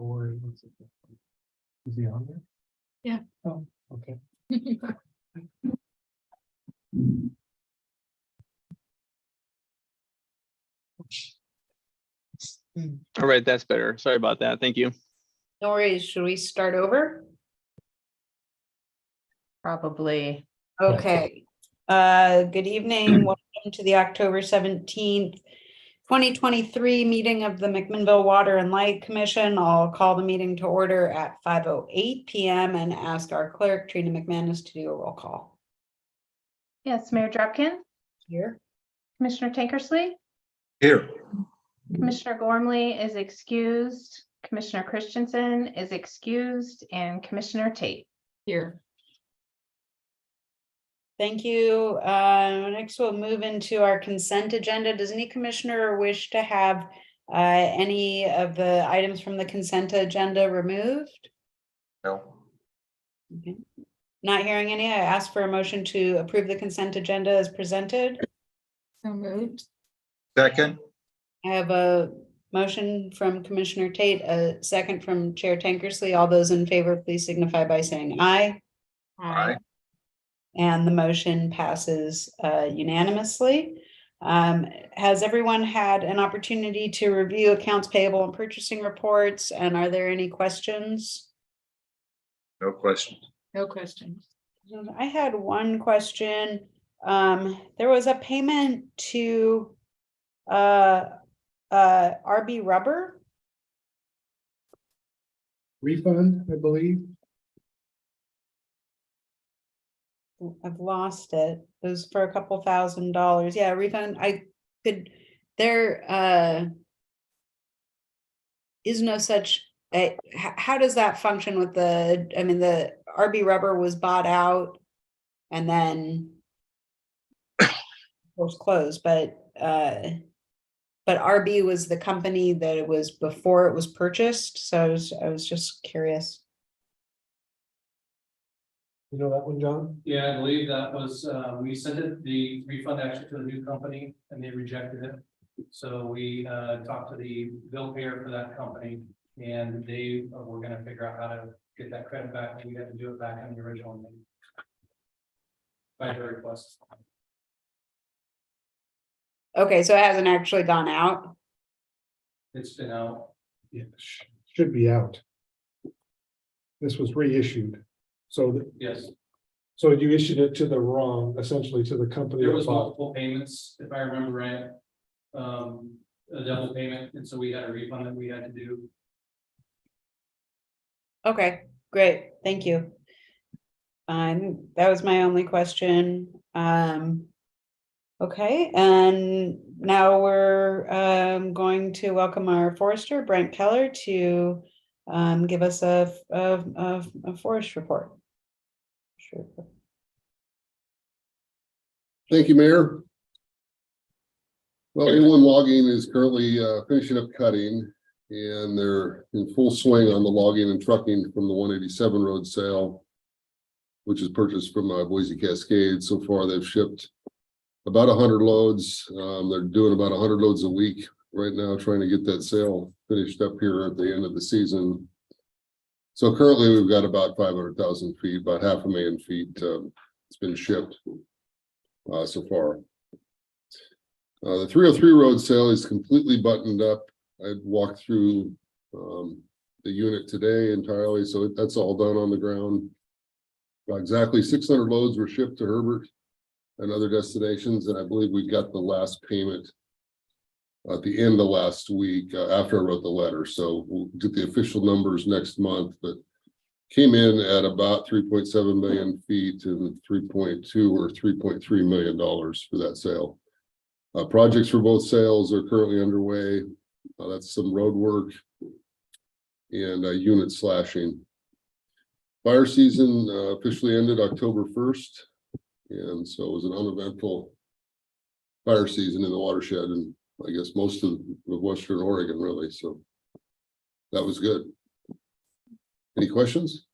Or is he on there? Yeah. Oh, okay. All right, that's better. Sorry about that. Thank you. No worries. Should we start over? Probably. Okay. Good evening. Welcome to the October 17th, 2023 meeting of the McMinnville Water and Light Commission. I'll call the meeting to order at 5:08 p.m. and ask our clerk, Trina McManus, to do a roll call. Yes, Mayor Drupkin, Here. Commissioner Tankersley, Here. Commissioner Gormley is excused, Commissioner Christensen is excused, and Commissioner Tate. Here. Thank you. Next, we'll move into our consent agenda. Does any commissioner wish to have any of the items from the consent agenda removed? No. Okay. Not hearing any, I ask for a motion to approve the consent agenda as presented. So moved. Second. I have a motion from Commissioner Tate, a second from Chair Tankersley. All those in favor, please signify by saying aye. Aye. And the motion passes unanimously. Has everyone had an opportunity to review accounts payable and purchasing reports? And are there any questions? No question. No questions. I had one question. There was a payment to RB Rubber. Refund, I believe. I've lost it. It was for a couple $1,000. Yeah, refund. I could, there is no such, how does that function with the, I mean, the RB Rubber was bought out and then was closed, but RB was the company that it was before it was purchased. So I was just curious. You know that one, John? Yeah, I believe that was, we sent it, the refund actually to the new company and they rejected it. So we talked to the bill payer for that company and they were gonna figure out how to get that credit back. And we had to do it back on the original name. By their request. Okay, so it hasn't actually gone out. It's been out. Yeah, should be out. This was reissued. So, Yes, so you issued it to the wrong, essentially to the company. there that was bought it. multiple payments, if I remember right. A double payment, and so we had a refund that we had to do. Okay, great, thank you. That was my only question. Okay, and now we're going to welcome our forester, Brent Keller, to give us a forest report. Sure. Thank you, Mayor. Well, A1 Logging is currently finishing up cutting and they're in full swing on the logging and trucking from the 187 road sale, which is purchased from Boise Cascade. So far, they've shipped about 100 loads. They're doing about 100 loads a week right now, trying to get that sale finished up here at the end of the season. So currently we've got about 500,000 feet, about 500,000 feet. It's been shipped so far. The 303 road sale is completely buttoned up. I walked through the unit today entirely, so that's all done on the ground. Exactly 600 loads were shipped to Herbert and other destinations, and I believe we got the last payment at the end of last week after I wrote the letter. So we'll get the official numbers next month, but came in at about 3.7 million feet and 3.2 or $3.3 million for that sale. Projects for both sales are currently underway. That's some road work and unit slashing. Fire season officially ended October 1st. And so it was an uneventful fire season in the watershed and I guess most of Western Oregon really. So that was good. Any questions?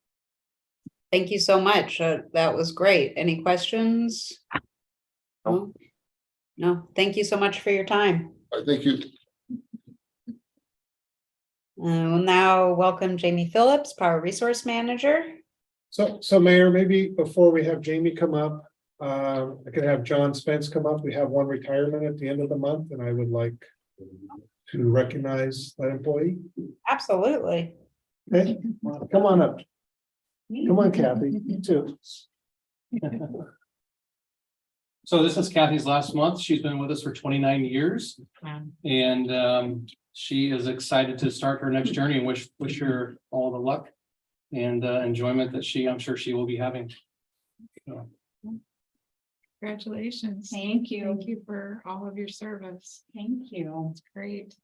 Thank you so much. That was great. Any questions? No? No, thank you so much for your time. I thank you. We'll now welcome Jamie Phillips, Power Resource Manager. So Mayor, maybe before we have Jamie come up, I could have John Spence come up. We have one retirement at the end of the month, and I would like to recognize that employee. Absolutely. Okay, come on up. Come on, Kathy, you too. So this is Kathy's last month. She's been with us for 29 years. And she is excited to start her next journey and wish her all the luck and enjoyment that I'm sure she will be having. So, Congratulations. Thank you. Thank you for all of your service. Thank you. It's great.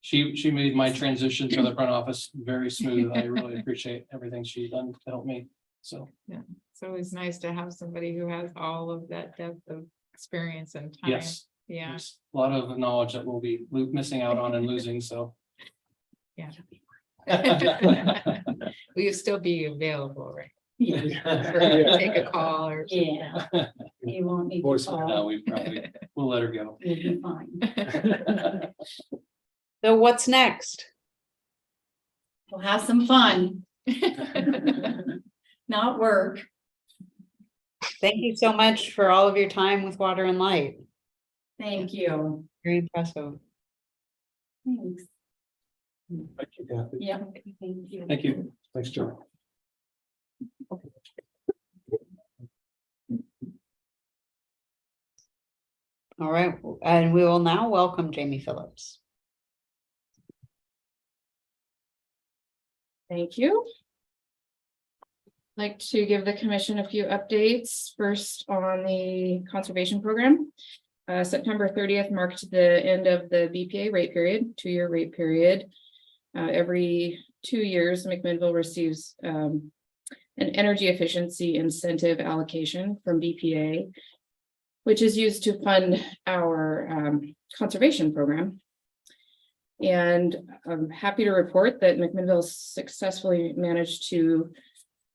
she made my transition to the front office very smooth. I really appreciate everything she's done to help me. So It's always nice to have somebody who has all of that depth of experience and time. yes, Yeah, there's a lot of knowledge that we'll be missing out on and losing. So yeah. Will you still be available, right? Yeah. Take a call or. Yeah, you won't need to Voice no, call, we'll let her go. you'll be fine. So what's next? We'll have some fun, not work. Thank you so much for all of your time with Water and Light. Thank you. Very impressive. Thanks. Thank you, Kathy. Yeah, thank you. Thank you. Thanks, John. All right, and we will now welcome Jamie Phillips. Thank you. I'd like to give the commission a few updates. First on the conservation program. September 30th marked the end of the BPA rate period, 2-year rate period. Every 2 years, McMinnville receives an energy efficiency incentive allocation from BPA, which is used to fund our conservation program. And I'm happy to report that McMinnville successfully managed to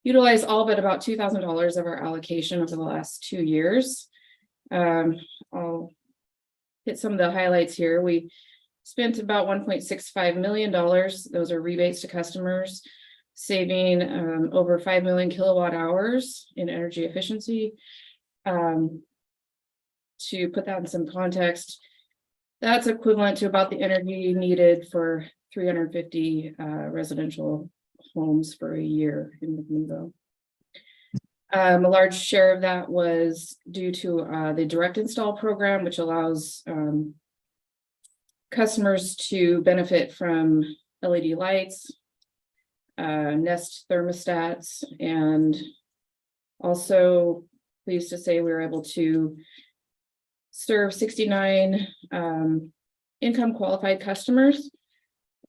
utilize all but about $2,000 of our allocation over the last 2 years. I'll hit some of the highlights here. We spent about $1.65 million. Those are rebates to customers, saving over 5 million kilowatt hours in energy efficiency. To put that in some context, that's equivalent to about the energy needed for 350 residential homes for a year in McMinnville. A large share of that was due to the direct install program, which allows customers to benefit from LED lights, Nest thermostats, and also pleased to say we were able to serve 69 income qualified customers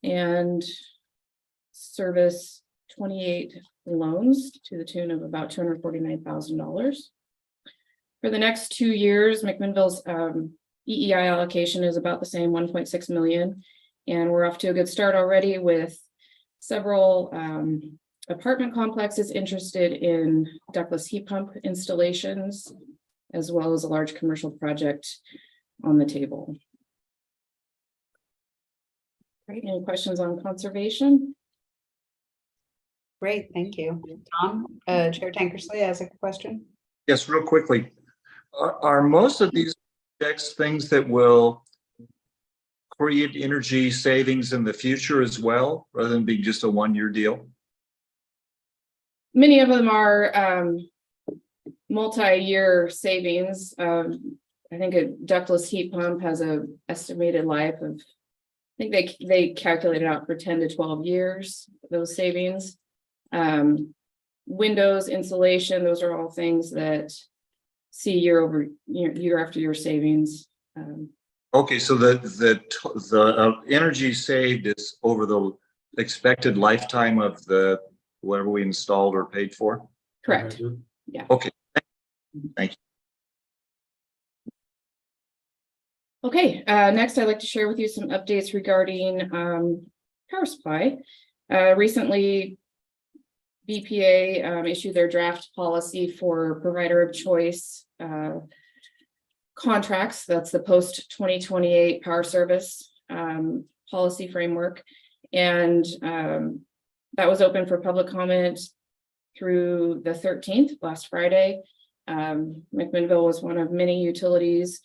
and service 28 loans to the tune of about $249,000. For the next 2 years, McMinnville's EEI allocation is about the same, 1.6 million. And we're off to a good start already with several apartment complexes interested in ductless heat pump installations, as well as a large commercial project on the table. Great. Any questions on conservation? Great, thank you. Tom, Chair Tankersley has a question. Yes, real quickly. Are most of these projects things that will create energy savings in the future as well, rather than being just a 1-year deal? Many of them are multi-year savings. I think a ductless heat pump has a estimated life of, I think they calculate it out for 10 to 12 years, those savings. Windows, insulation, those are all things that see year after year savings. Okay, so the energy saved is over the expected lifetime of the whatever we installed or paid for? Correct. Yeah. Okay. Thank you. Okay, next I'd like to share with you some updates regarding power supply. Recently, BPA issued their draft policy for provider of choice contracts. That's the post 2028 power service policy framework. And that was open for public comment through the 13th, last Friday. McMinnville was one of many utilities,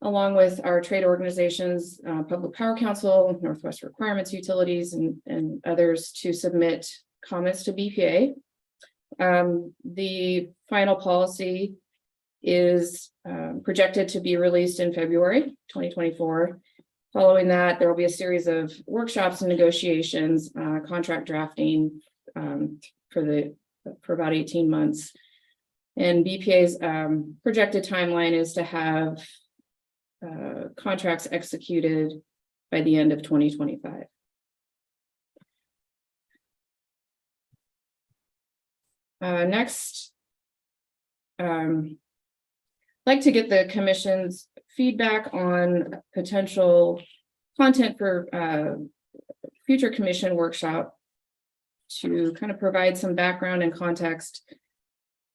along with our trade organizations, Public Power Council, Northwest Requirements Utilities, and others to submit comments to BPA. The final policy is projected to be released in February 2024. Following that, there will be a series of workshops and negotiations, contract drafting for about 18 months. And BPA's projected timeline is to have contracts executed by the end of 2025. Next, I'd like to get the commission's feedback on potential content for future commission workshop to kind of provide some background and context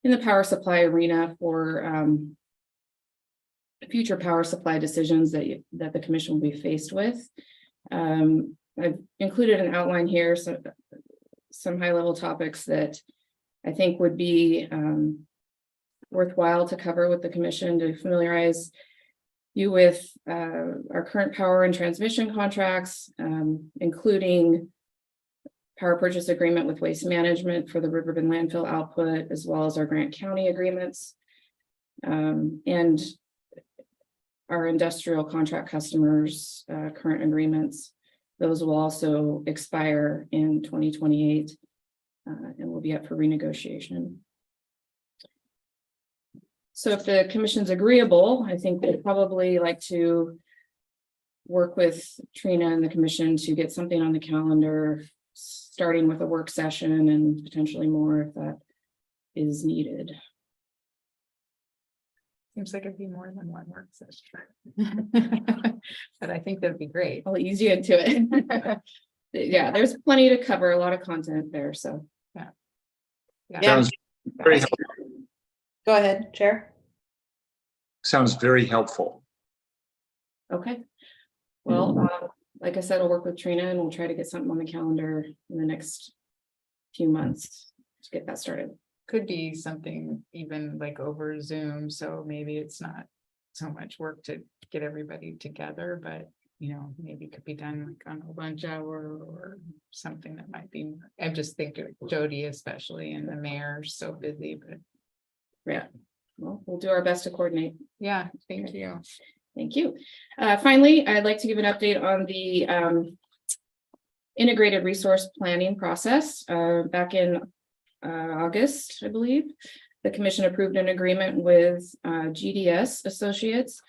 in the power supply arena for future power supply decisions that the commission will be faced with. I've included an outline here, so some high-level topics that I think would be worthwhile to cover with the commission to familiarize you with our current power and transmission contracts, including power purchase agreement with Waste Management for the Riverbend landfill output, as well as our Grant County agreements, and our industrial contract customers' current agreements. Those will also expire in 2028 and will be up for renegotiation. So if the commission's agreeable, I think we'd probably like to work with Trina and the commission to get something on the calendar, starting with a work session and potentially more if that is needed. Seems like it'd be more than one work session. But I think that'd be great. I'll ease you into it. Yeah, there's plenty to cover, a lot of content there, so. Yeah. Sounds very, Go ahead, Chair. sounds very helpful. Okay. Well, like I said, I'll work with Trina and we'll try to get something on the calendar in the next few months to get that started. Could be something even like over Zoom, so maybe it's not so much work to get everybody together, but maybe it could be done like on a lunch hour or something that might be. I just think of Jody especially, and the mayor's so busy, but Yeah, well, we'll do our best to coordinate. yeah, thank you. Thank you. Finally, I'd like to give an update on the integrated resource planning process. Back in August, I believe, the commission approved an agreement with GDS Associates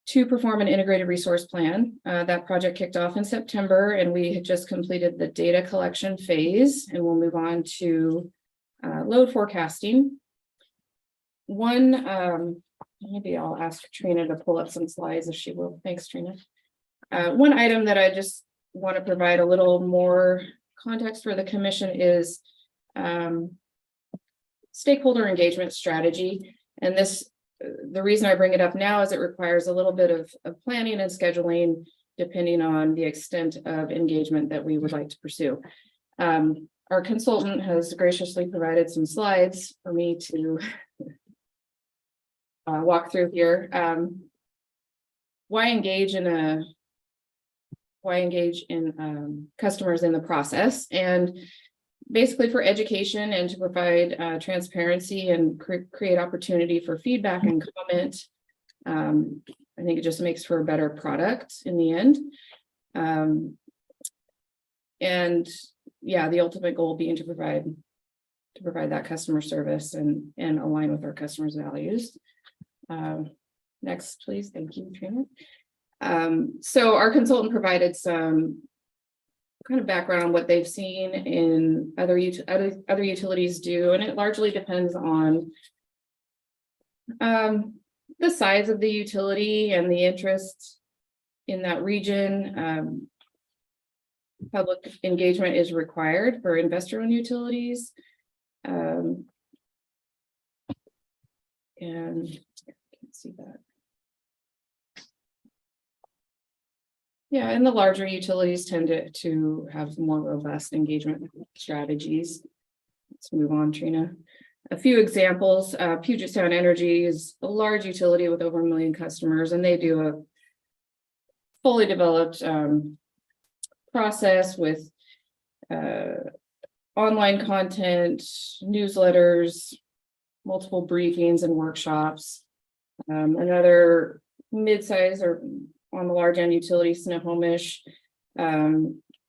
to perform an integrated resource plan. That project kicked off in September, and we had just completed the data collection phase, and we'll move on to load forecasting. Maybe I'll ask Trina to pull up some slides if she will. Thanks, Trina. One item that I just want to provide a little more context for the commission is stakeholder engagement strategy. And this, the reason I bring it up now is it requires a little bit of planning and scheduling, depending on the extent of engagement that we would like to pursue. Our consultant has graciously provided some slides for me to walk through here. Why engage in customers in the process? And basically for education and to provide transparency and create opportunity for feedback and comment. I think it just makes for a better product in the end. And yeah, the ultimate goal being to provide that customer service and align with our customers' values. Next, please. Thank you, Trina. So our consultant provided some kind of background on what they've seen in other utilities do, and it largely depends on the size of the utility and the interest in that region. Public engagement is required for investor-owned utilities. And I can't see that. Yeah, and the larger utilities tend to have more robust engagement strategies. Let's move on, Trina. A few examples, Puget Sound Energy is a large utility with over 1 million customers, and they do a fully developed process with online content, newsletters, multiple briefings and workshops. Another mid-size or on the large end utility, Snohomish,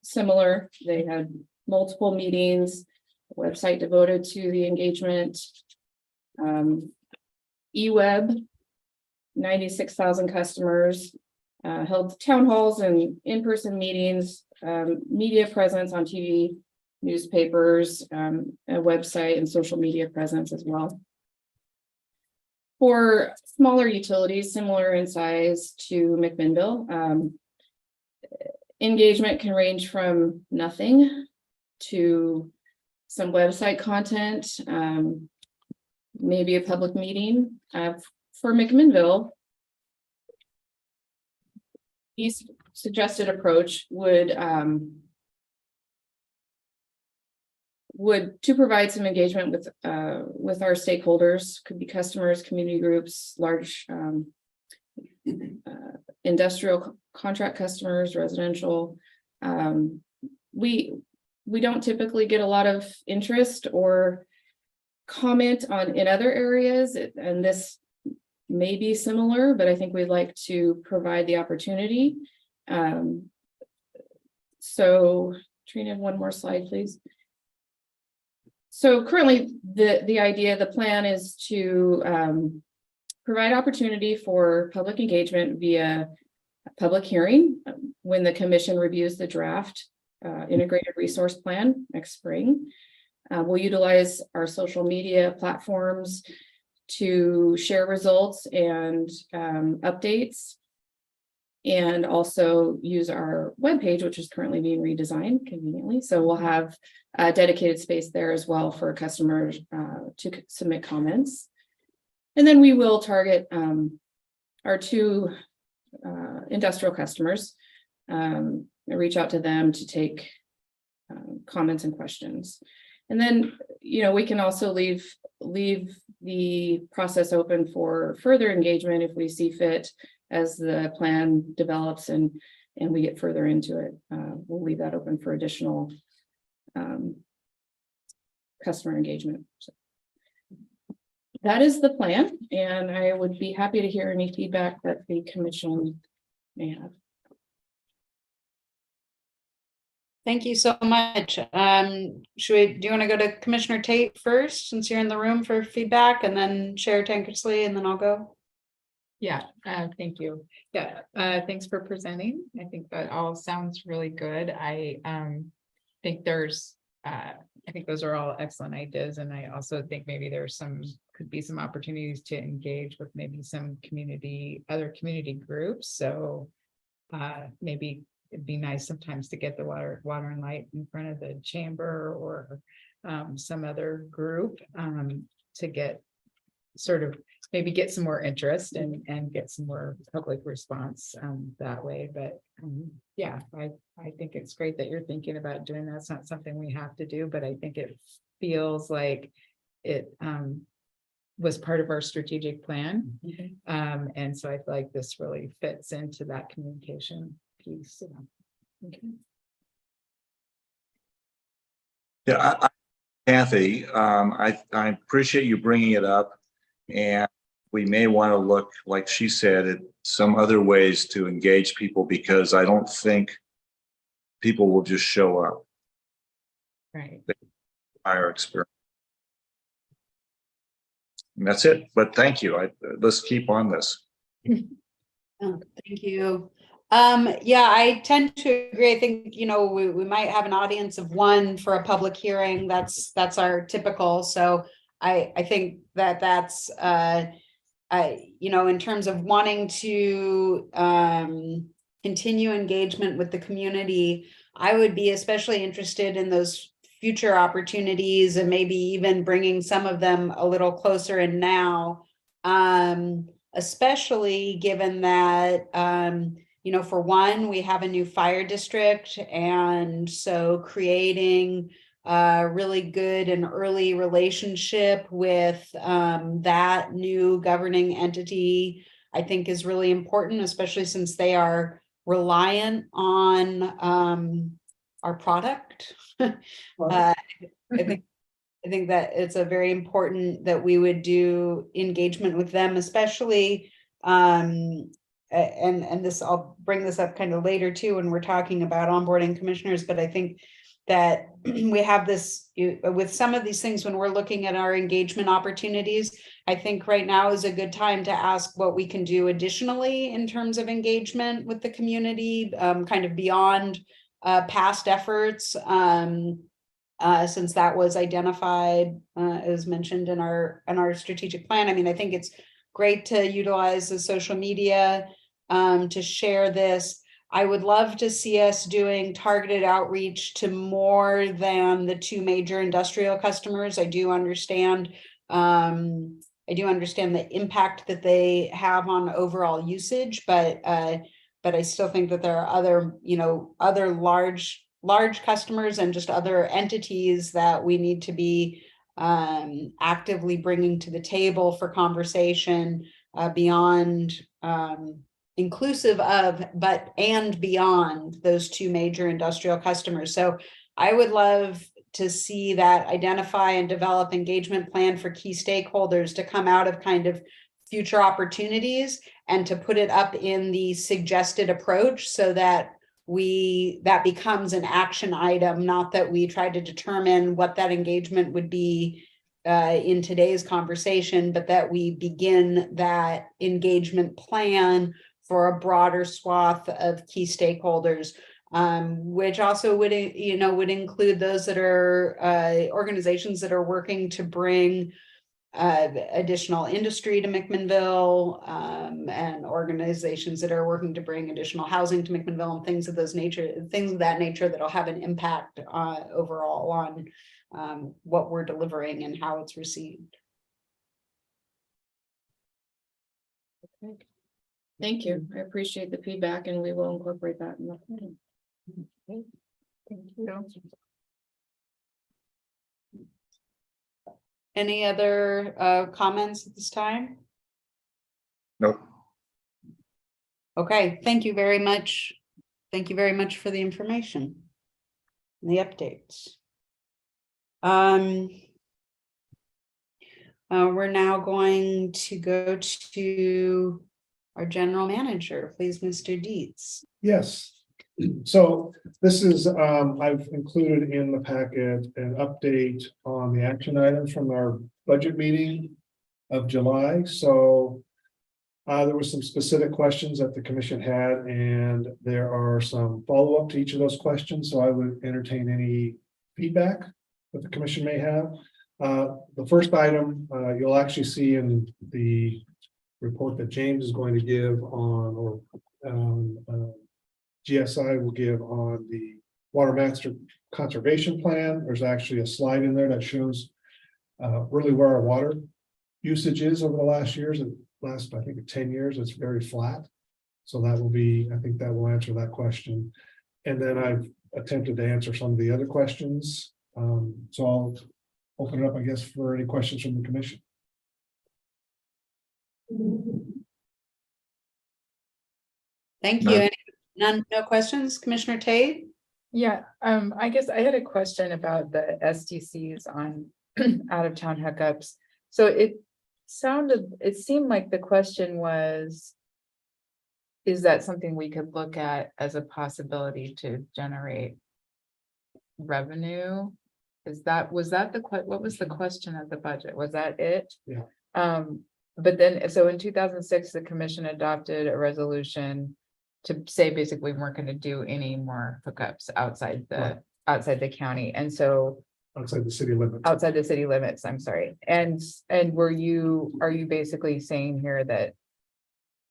similar. They had multiple meetings, a website devoted to the engagement. eWeb, 96,000 customers, held town halls and in-person meetings, media presence on TV, newspapers, a website and social media presence as well. For smaller utilities, similar in size to McMinnville, engagement can range from nothing to some website content, maybe a public meeting. For McMinnville, his suggested approach would to provide some engagement with our stakeholders, could be customers, community groups, large industrial contract customers, residential. We don't typically get a lot of interest or comment on in other areas, and this may be similar, but I think we'd like to provide the opportunity. So Trina, one more slide, please. So currently, the plan is to provide opportunity for public engagement via a public hearing when the commission reviews the draft integrated resource plan next spring. We'll utilize our social media platforms to share results and updates, and also use our webpage, which is currently being redesigned conveniently. So we'll have a dedicated space there as well for customers to submit comments. And then we will target our 2 industrial customers, and reach out to them to take comments and questions. And then, we can also leave the process open for further engagement if we see fit as the plan develops and we get further into it. We'll leave that open for additional customer engagement. So that is the plan, and I would be happy to hear any feedback that the commission may have. Thank you so much. Do you want to go to Commissioner Tate first, since you're in the room for feedback, and then Chair Tankersley, and then I'll go? Yeah, thank you. Yeah, thanks for presenting. I think that all sounds really good. I think those are all excellent ideas. And I also think maybe could be some opportunities to engage with maybe some other community groups. So maybe it'd be nice sometimes to get the water and light in front of the chamber or some other group to get maybe get some more interest and get some more public response that way. But yeah, I think it's great that you're thinking about doing that. It's not something we have to do, but I think it feels like it was part of our strategic plan. And so I feel like this really fits into that communication piece. Okay. Yeah, Kathy, I appreciate you bringing it up, and we may want to look, like she said, at some other ways to engage people, because I don't think people will just show up. Right. Our experience. And that's it. But thank you. Let's keep on this. Oh, thank you. Yeah, I tend to agree. I think, we might have an audience of 1 for a public hearing. That's our typical. So I think that's in terms of wanting to continue engagement with the community, I would be especially interested in those future opportunities, and maybe even bringing some of them a little closer in now, especially given that for one, we have a new fire district, and so creating a really good and early relationship with that new governing entity, I think is really important, especially since they are reliant on our product. I think that it's a very important that we would do engagement with them, especially and this, I'll bring this up kind of later too when we're talking about onboarding commissioners, but I think that we have this with some of these things when we're looking at our engagement opportunities. I think right now is a good time to ask what we can do additionally in terms of engagement with the community, kind of beyond past efforts, since that was identified, as mentioned in our strategic plan. I mean, I think it's great to utilize the social media to share this. I would love to see us doing targeted outreach to more than the two major industrial customers. I do understand the impact that they have on overall usage, but I still think that there are other large customers and just other entities that we need to be actively bringing to the table for conversation beyond inclusive of, and beyond those two major industrial customers. So I would love to see that identify and develop engagement plan for key stakeholders to come out of kind of future opportunities and to put it up in the suggested approach so that that becomes an action item, not that we try to determine what that engagement would be in today's conversation, but that we begin that engagement plan for a broader swath of key stakeholders, which also would include those that are organizations that are working to bring additional industry to McMinnville, and organizations that are working to bring additional housing to McMinnville, and things of that nature that'll have an impact overall on what we're delivering and how it's received. Okay. Thank you. I appreciate the feedback, and we will incorporate that in the plan. Okay. Thank you. Any other comments at this time? Nope. Okay, thank you very much. Thank you very much for the information and the updates. We're now going to go to our general manager, please, Mr. Dietz. Yes. So this is, I've included in the packet an update on the action items from our budget meeting of July. So there were some specific questions that the commission had, and there are some follow-up to each of those questions. So I would entertain any feedback that the commission may have. The first item you'll actually see in the report that James is going to give on, or GSI will give on the Water Master Conservation Plan. There's actually a slide in there that shows really where our water usage is over the last years. And last, I think, 10 years, it's very flat. So that will be, I think that will answer that question. And then I've attempted to answer some of the other questions. So I'll open it up, I guess, for any questions from the commission. Thank you. None, no questions, Commissioner Tate? Yeah, I guess I had a question about the SDCs on out of town hookups. So it seemed like the question was, is that something we could look at as a possibility to generate revenue? What was the question of the budget? Was that it? Yeah. But then, so in 2006, the commission adopted a resolution to say basically we weren't going to do any more hookups outside the county. And so Outside the city limits. outside the city limits, I'm sorry. And are you basically saying here that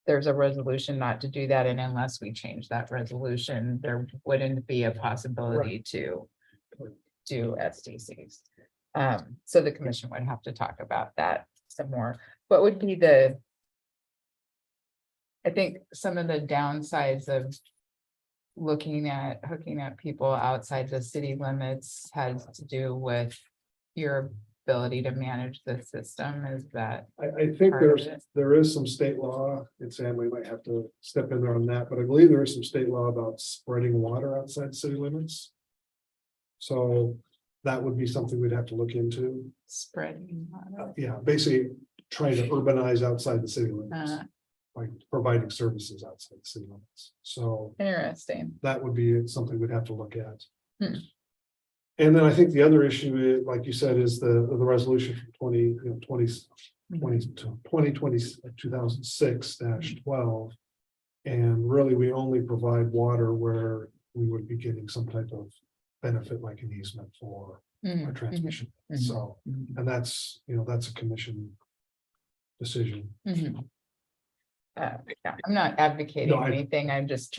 there's a resolution not to do that, and unless we change that resolution, there wouldn't be a possibility to do SDCs? So the commission would have to talk about that some more. What would be I think some of the downsides of looking at hooking up people outside the city limits has to do with your ability to manage the system. Is that I think part of there's, it? there is some state law, and Sam, we might have to step in there on that, but I believe there is some state law about spreading water outside city limits. So that would be something we'd have to look into. Spreading? Yeah, basically trying to urbanize outside the city limits, like providing services outside the city limits. So Interesting. that would be something we'd have to look at. Hmm. And then I think the other issue is, like you said, is the resolution from 2006-12. And really, we only provide water where we would be getting some type of benefit, like an easement for Mhm, our transmission. mhm, So, mhm, and that's, that's a commission decision. mhm. Yeah, I'm not advocating No, anything. I'm just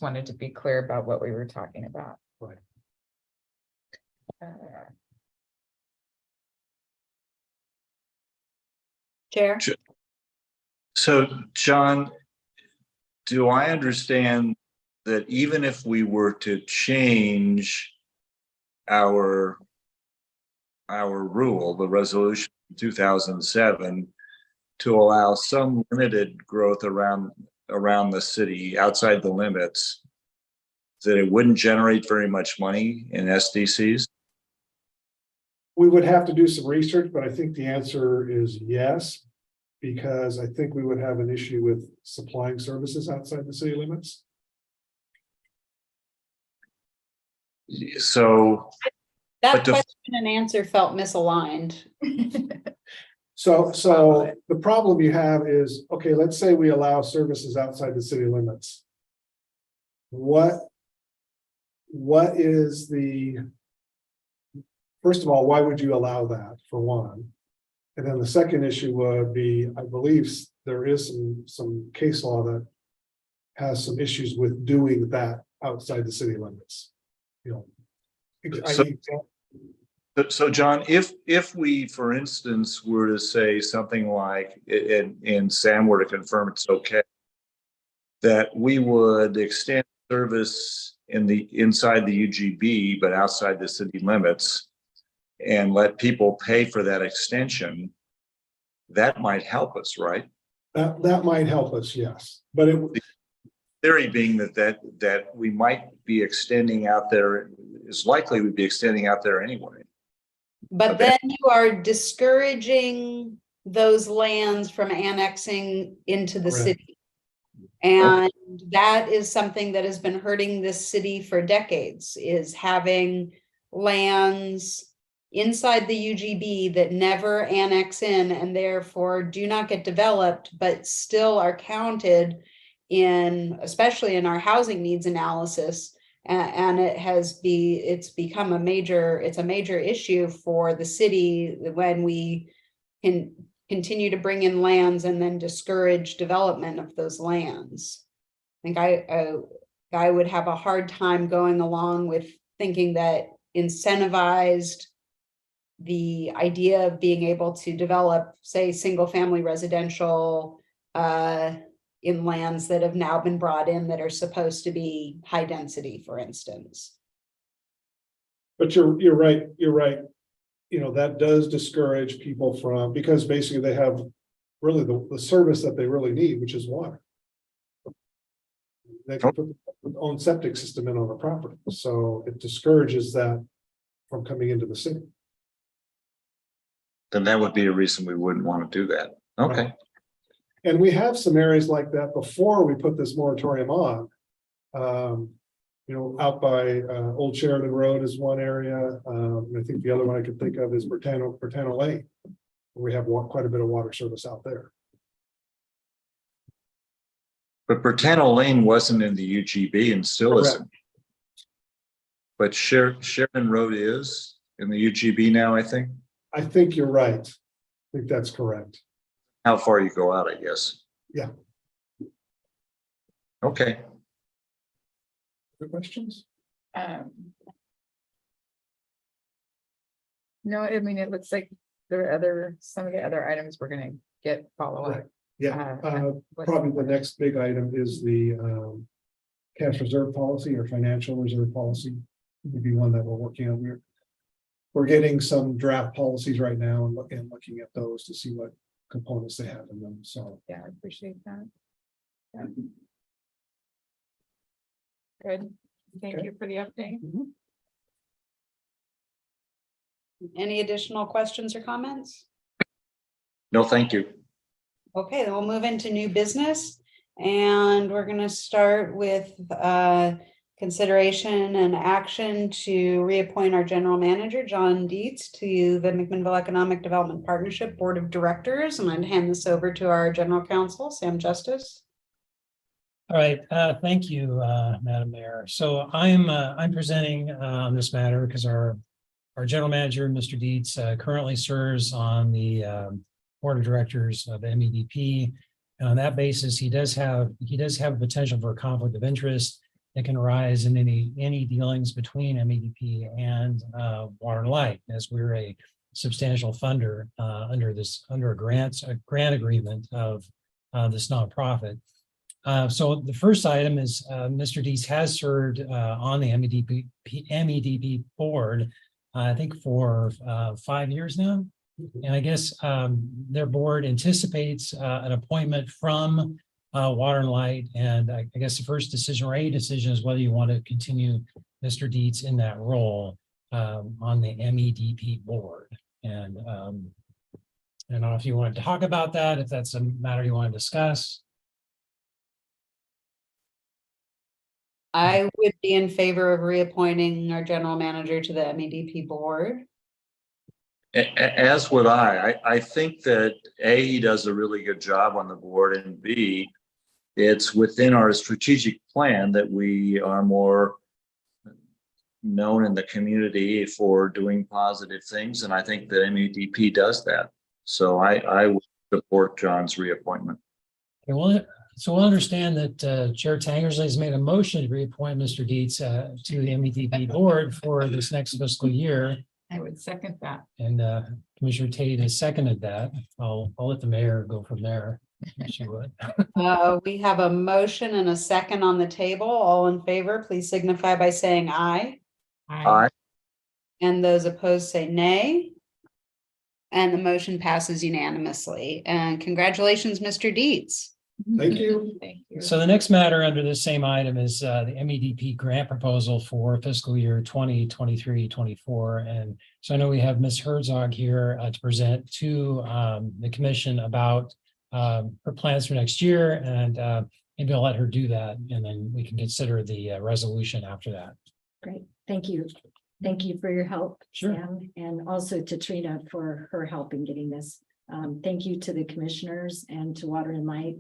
wanted to be clear about what we were talking about. Right. Chair? So, John, do I understand that even if we were to change our rule, the resolution 2007, to allow some limited growth around the city outside the limits, that it wouldn't generate very much money in SDCs? We would have to do some research, but I think the answer is yes. Because I think we would have an issue with supplying services outside the city limits. So, That But the- question and answer felt misaligned. So the problem you have is, okay, let's say we allow services outside the city limits. What is first of all, why would you allow that, for one? And then the second issue would be, I believe there is some case law that has some issues with doing that outside the city limits. So John, if we, for instance, were to say something like, and Sam were to confirm it's okay, that we would extend service inside the UGB, but outside the city limits, and let people pay for that extension, that might help us, right? That might help us, yes, but Theory being that we might be extending out there, is likely we'd be extending out there anyway. But Okay. then you are discouraging those lands from annexing into the Correct. city. And that is something that has been hurting this city for decades, is having lands inside the UGB that never annex in and therefore do not get developed, but still are counted in, especially in our housing needs analysis. And it's become a major issue for the city when we can continue to bring in lands and then discourage development of those lands. I think I would have a hard time going along with thinking that incentivized the idea of being able to develop, say, single family residential in lands that have now been brought in that are supposed to be high density, for instance. But you're right. That does discourage people from, because basically they have really the service that they really need, which is water. They can put their own septic system in on the property, so it discourages that from coming into the city. Then that would be a reason we wouldn't want to do that. Okay. Right. And we have some areas like that before we put this moratorium on. Out by Old Sheridan Road is one area. I think the other one I could think of is Bertano Lane. We have quite a bit of water service out there. But Bertano Lane wasn't in the UGB and still Correct. isn't. But Sheridan Road is in the UGB now, I think. I think you're right. I think that's correct. How far you go out, I guess. Yeah. Okay. Other questions? No, I mean, it looks like some of the other items we're gonna get follow-up. Right. Yeah, what's- probably the next big item is the cash reserve policy or financial reserve policy. Would be one that we're working on. We're getting some draft policies right now and looking at those to see what components they have in them. So Yeah, I appreciate that. Yeah. Good. Thank Okay. you for the update. Any additional questions or comments? No, thank you. Okay, then we'll move into new business. And we're gonna start with consideration and action to reappoint our general manager, John Dietz, to the McMinnville Economic Development Partnership Board of Directors. And I'd hand this over to our general counsel, Sam Justice. All right, thank you, Madam Mayor. So I'm presenting on this matter because our general manager, Mr. Dietz, currently serves on the board of directors of MEDP. And on that basis, he does have a potential for a conflict of interest that can arise in any dealings between MEDP and Water and Light, as we're a substantial funder under a grant agreement of this nonprofit. So the first item is Mr. Dietz has served on the MEDP board, I think for 5 years now. And I guess their board anticipates an appointment from Water and Light. And I guess the first decision or a decision is whether you want to continue Mr. Dietz in that role on the MEDP board. And I don't know if you want to talk about that, if that's a matter you want to discuss. I would be in favor of reappointing our general manager to the MEDP board. As would I. I think that A, he does a really good job on the board, and B, it's within our strategic plan that we are more known in the community for doing positive things. And I think that MEDP does that. So I would support John's reappointment. Okay, well, so we'll understand that Chair Tangersley has made a motion to reappoint Mr. Dietz to the MEDP board for this next fiscal year. I would second that. And Commissioner Tate has seconded that. I'll let the mayor go from there. If she would. We have a motion and a second on the table. All in favor, please signify by saying aye. Aye. And those opposed say nay. And the motion passes unanimously. And congratulations, Mr. Dietz. thank you. Thank you. So the next matter under this same item is the MEDP grant proposal for fiscal year 2023-24. And so I know we have Ms. Herzog here to present to the commission about her plans for next year. And maybe I'll let her do that, and then we can consider the resolution after that. Great, thank you. Thank you for your help, Sure. Sam, and also to Trina for her help in getting this. Thank you to the commissioners and to Water and Light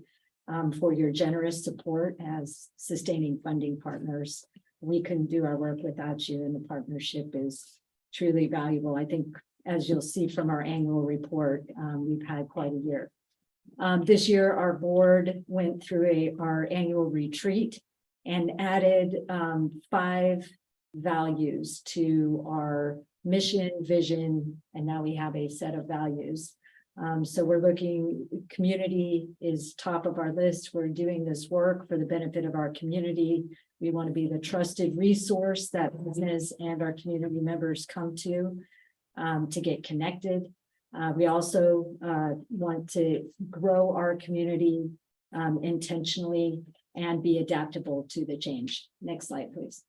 for your generous support as sustaining funding partners. We couldn't do our work without you, and the partnership is truly valuable. I think, as you'll see from our annual report, we've had quite a year. This year, our board went through our annual retreat and added 5 values to our mission, vision, and now we have a set of values. So we're looking, community is top of our list. We're doing this work for the benefit of our community. We want to be the trusted resource that business and our community members come to get connected. We also want to grow our community intentionally and be adaptable to the change. Next slide, please.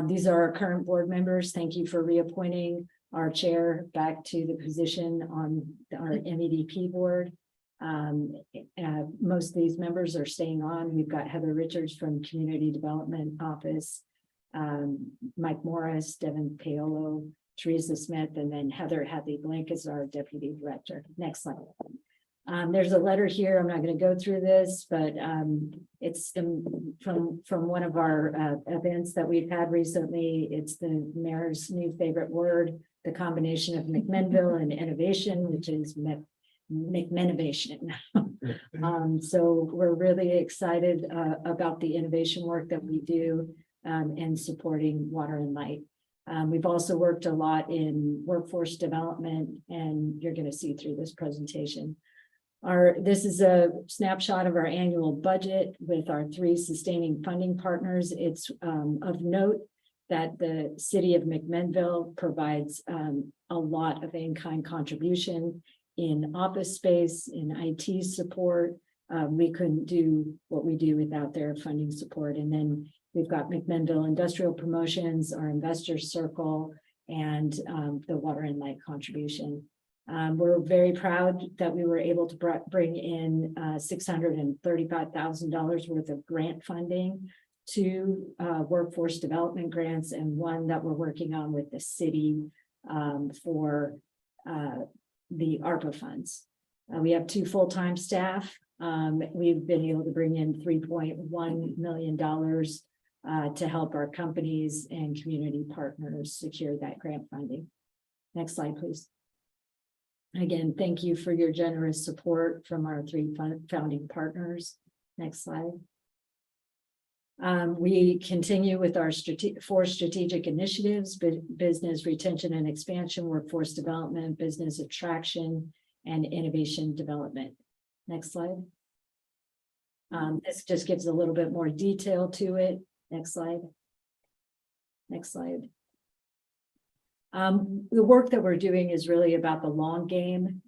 These are our current board members. Thank you for reappointing our chair back to the position on our MEDP board. Most of these members are staying on. We've got Heather Richards from Community Development Office, Mike Morris, Devin Paolo, Teresa Smith, and then Heather Hadley Blank is our deputy director. Next slide. There's a letter here. I'm not going to go through this, but it's from one of our events that we've had recently. It's the mayor's new favorite word, the combination of McMinnville and innovation, which is McMinnovation. So we're really excited about the innovation work that we do in supporting Water and Light. We've also worked a lot in workforce development, and you're going to see through this presentation. This is a snapshot of our annual budget with our 3 sustaining funding partners. It's of note that the city of McMinnville provides a lot of in-kind contribution in office space, in IT support. We couldn't do what we do without their funding support. And then we've got McMinnville Industrial Promotions, our investor circle, and the water and light contribution. We're very proud that we were able to bring in $635,000 worth of grant funding to workforce development grants, and one that we're working on with the city for the ARPA funds. We have 2 full-time staff. We've been able to bring in $3.1 million to help our companies and community partners secure that grant funding. Next slide, please. Again, thank you for your generous support from our 3 founding partners. Next slide. We continue with our 4 strategic initiatives: business retention and expansion, workforce development, business attraction, and innovation development. Next slide. This just gives a little bit more detail to it. Next slide. Next slide. The work that we're doing is really about the long game.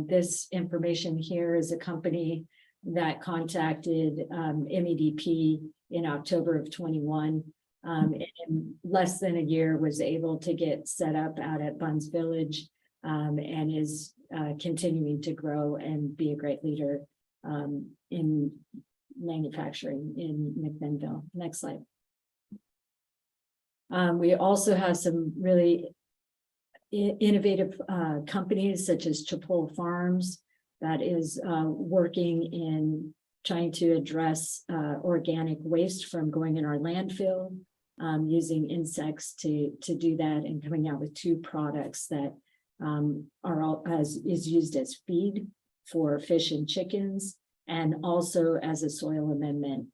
This information here is a company that contacted MEDP in October of 21. In less than a year was able to get set up out at Buns Village and is continuing to grow and be a great leader in manufacturing in McMinnville. Next slide. We also have some really innovative companies such as Chipotle Farms that is working in trying to address organic waste from going in our landfill, using insects to do that, and coming out with 2 products that is used as feed for fish and chickens, and also as a soil amendment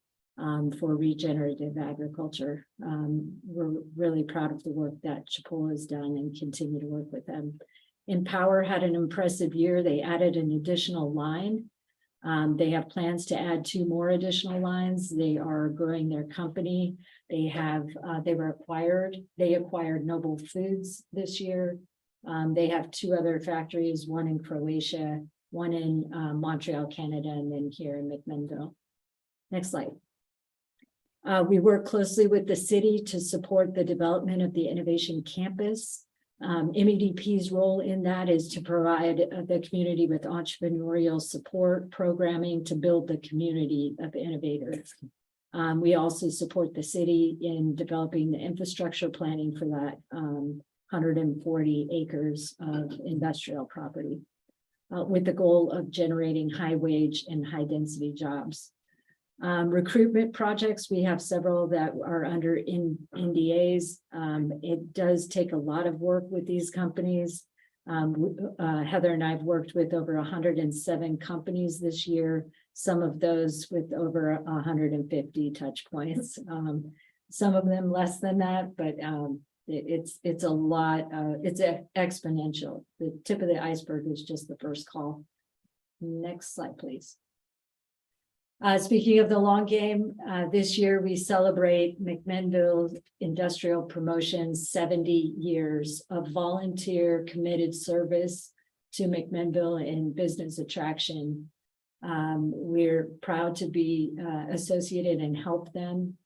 for regenerative agriculture. We're really proud of the work that Chipotle has done and continue to work with them. Empower had an impressive year. They added an additional line. They have plans to add 2 more additional lines. They are growing their company. They acquired Noble Foods this year. They have 2 other factories, one in Croatia, one in Montreal, Canada, and then here in McMinnville. Next slide. We work closely with the city to support the development of the Innovation Campus. MEDP's role in that is to provide the community with entrepreneurial support programming to build the community of innovators. We also support the city in developing the infrastructure planning for that 140 acres of industrial property with the goal of generating high wage and high density jobs. Recruitment projects, we have several that are under NDAs. It does take a lot of work with these companies. Heather and I have worked with over 107 companies this year, some of those with over 150 touch points. Some of them less than that, but it's a lot. It's exponential. The tip of the iceberg is just the first call. Next slide, please. Speaking of the long game, this year we celebrate McMinnville Industrial Promotions 70 years of volunteer committed service to McMinnville in business attraction. We're proud to be associated and help them.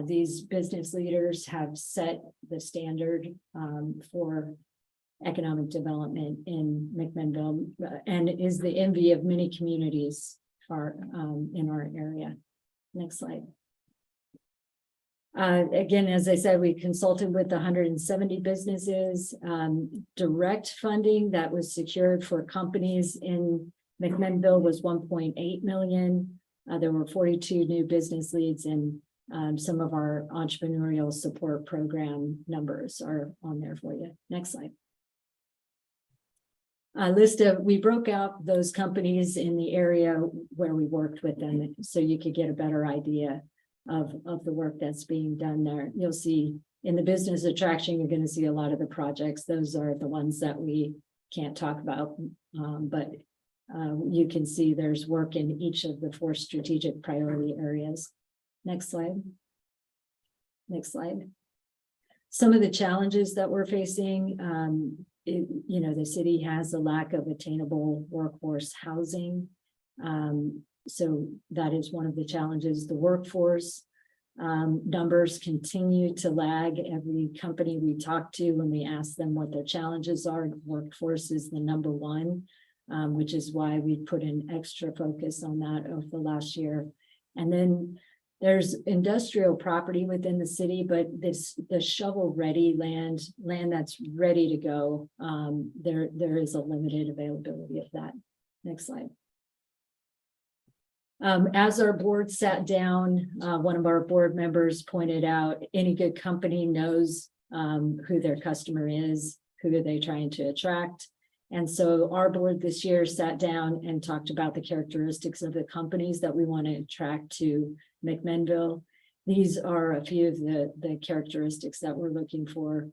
These business leaders have set the standard for economic development in McMinnville and is the envy of many communities in our area. Next slide. Again, as I said, we consulted with 170 businesses. Direct funding that was secured for companies in McMinnville was 1.8 million. There were 42 new business leads, and some of our entrepreneurial support program numbers are on there for you. Next slide. We broke out those companies in the area where we worked with them so you could get a better idea of the work that's being done there. You'll see in the business attraction, you're going to see a lot of the projects. Those are the ones that we can't talk about, but You can see there's work in each of the 4 strategic priority areas. Next slide. Next slide. Some of the challenges that we're facing, the city has a lack of attainable workforce housing. So that is one of the challenges. The workforce numbers continue to lag. Every company we talk to, when we ask them what their challenges are, workforce is the number one, which is why we put an extra focus on that over the last year. And then there's industrial property within the city, but the shovel ready land that's ready to go, there is a limited availability of that. Next slide. As our board sat down, one of our board members pointed out any good company knows who their customer is, who are they trying to attract. And so our board this year sat down and talked about the characteristics of the companies that we want to attract to McMinnville. These are a few of the characteristics that we're looking for.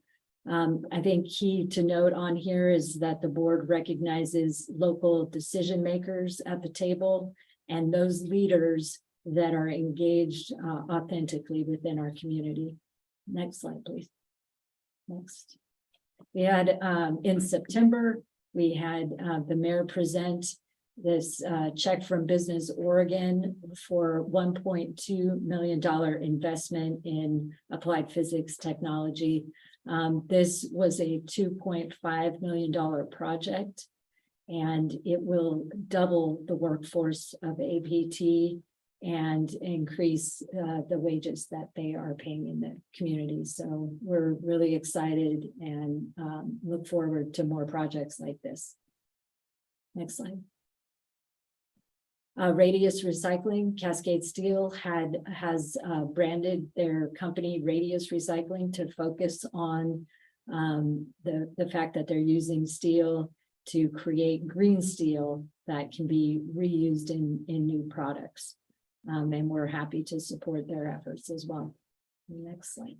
I think key to note on here is that the board recognizes local decision makers at the table and those leaders that are engaged authentically within our community. Next slide, please. Next. We had in September, we had the mayor present this check from Business Oregon for $1.2 million investment in applied physics technology. This was a $2.5 million project, and it will double the workforce of APT and increase the wages that they are paying in the community. So we're really excited and look forward to more projects like this. Next slide. Radius Recycling, Cascade Steel has branded their company Radius Recycling to focus on the fact that they're using steel to create green steel that can be reused in new products. And we're happy to support their efforts as well. Next slide.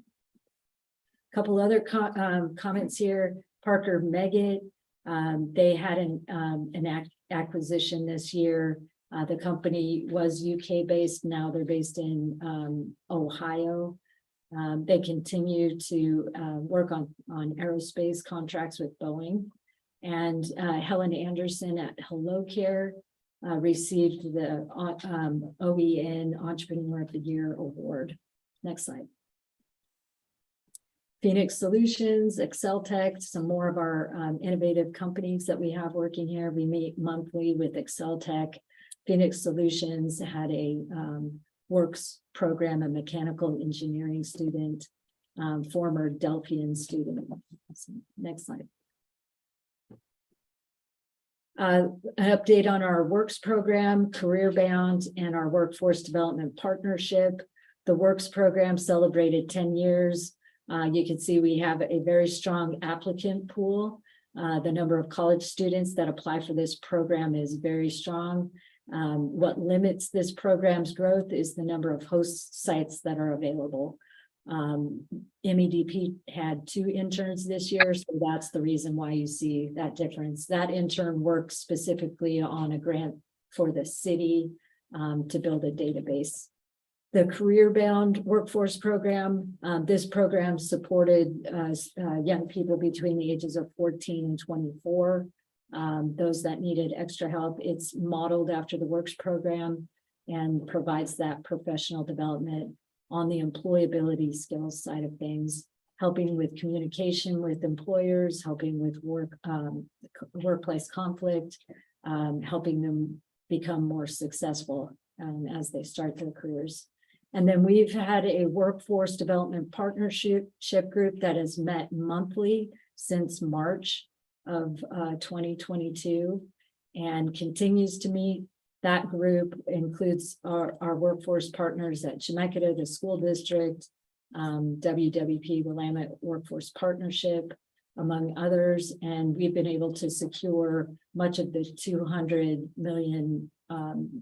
A couple other comments here. Parker Meggitt, they had an acquisition this year. The company was UK based. Now they're based in Ohio. They continue to work on aerospace contracts with Boeing. And Helen Anderson at Hello Care received the OEN Entrepreneur of the Year award. Next slide. Phoenix Solutions, Exceltech, some more of our innovative companies that we have working here. We meet monthly with Exceltech. Phoenix Solutions had a works program, a mechanical engineering student, former Delphian student. Next slide. An update on our works program, Career Bound, and our workforce development partnership. The works program celebrated 10 years. You can see we have a very strong applicant pool. The number of college students that apply for this program is very strong. What limits this program's growth is the number of host sites that are available. MEDP had 2 interns this year, so that's the reason why you see that difference. That intern works specifically on a grant for the city to build a database. The Career Bound Workforce Program, this program supported young people between the ages of 14 and 24, those that needed extra help. It's modeled after the Works program and provides that professional development on the employability skills side of things, helping with communication with employers, helping with workplace conflict, helping them become more successful as they start their careers. And then we've had a workforce development partnership group that has met monthly since March of 2022 and continues to meet. That group includes our workforce partners at Chemeketa, the school district, WWP, Willamette Workforce Partnership, among others. And we've been able to secure much of the $200 million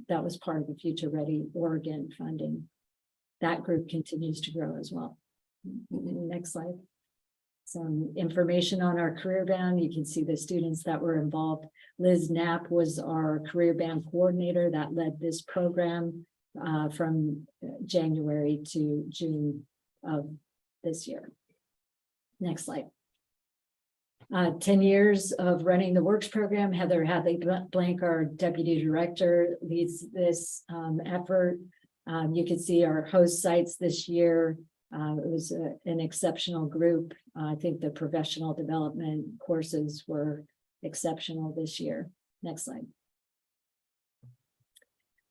that was part of the Future Ready Oregon funding. That group continues to grow as well. Next slide. some information on our career band. You can see the students that were involved. Liz Knapp was our career band coordinator that led this program from January to June of this year. Next slide. 10 years of running the Works program. Heather Hadley Blank, our deputy director, leads this effort. You can see our host sites this year. It was an exceptional group. I think the professional development courses were exceptional this year. Next slide.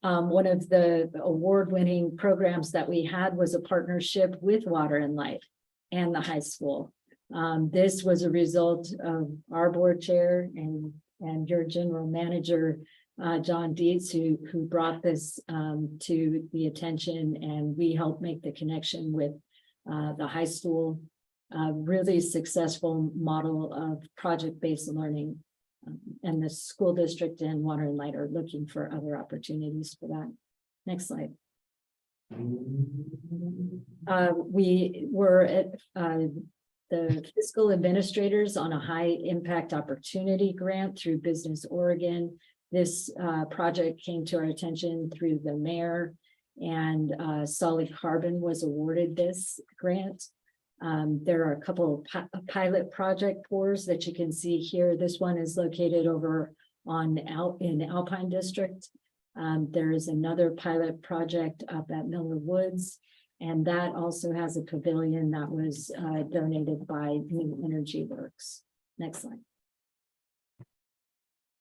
One of the award-winning programs that we had was a partnership with Water and Light and the high school. This was a result of our board chair and your general manager, John Dietz, who brought this to the attention, and we helped make the connection with the high school. Really successful model of project-based learning. And the school district and Water and Light are looking for other opportunities for that. Next slide. We were at the fiscal administrators on a high impact opportunity grant through Business Oregon. This project came to our attention through the mayor, and Solid Carbon was awarded this grant. There are a couple of pilot project tours that you can see here. This one is located over in Alpine District. There is another pilot project up at Miller Woods, and that also has a pavilion that was donated by New Energy Works. Next slide.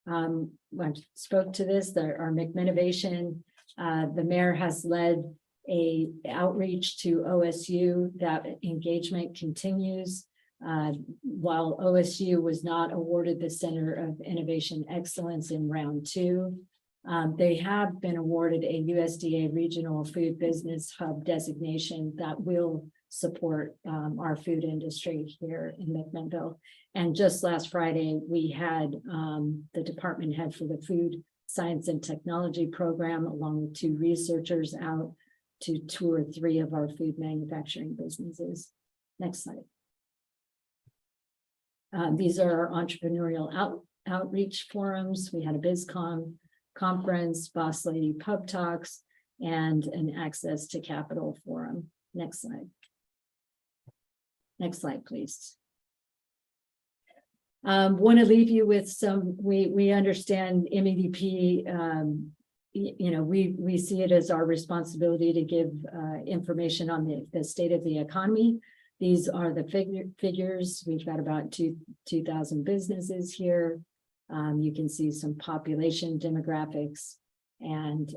I spoke to this, our McMinnovation. The mayor has led a outreach to OSU. That engagement continues. While OSU was not awarded the Center of Innovation Excellence in round 2, they have been awarded a USDA Regional Food Business Hub designation that will support our food industry here in McMinnville. And just last Friday, we had the department head for the Food Science and Technology program, along with 2 researchers, out to tour 3 of our food manufacturing businesses. Next slide. These are our entrepreneurial outreach forums. We had a BizCon conference, Boss Lady Pub Talks, and an Access to Capital forum. Next slide. Next slide, please. Want to leave you with some, we understand MEDP, we see it as our responsibility to give information on the state of the economy. These are the figures. We've got about 2,000 businesses here. You can see some population demographics, and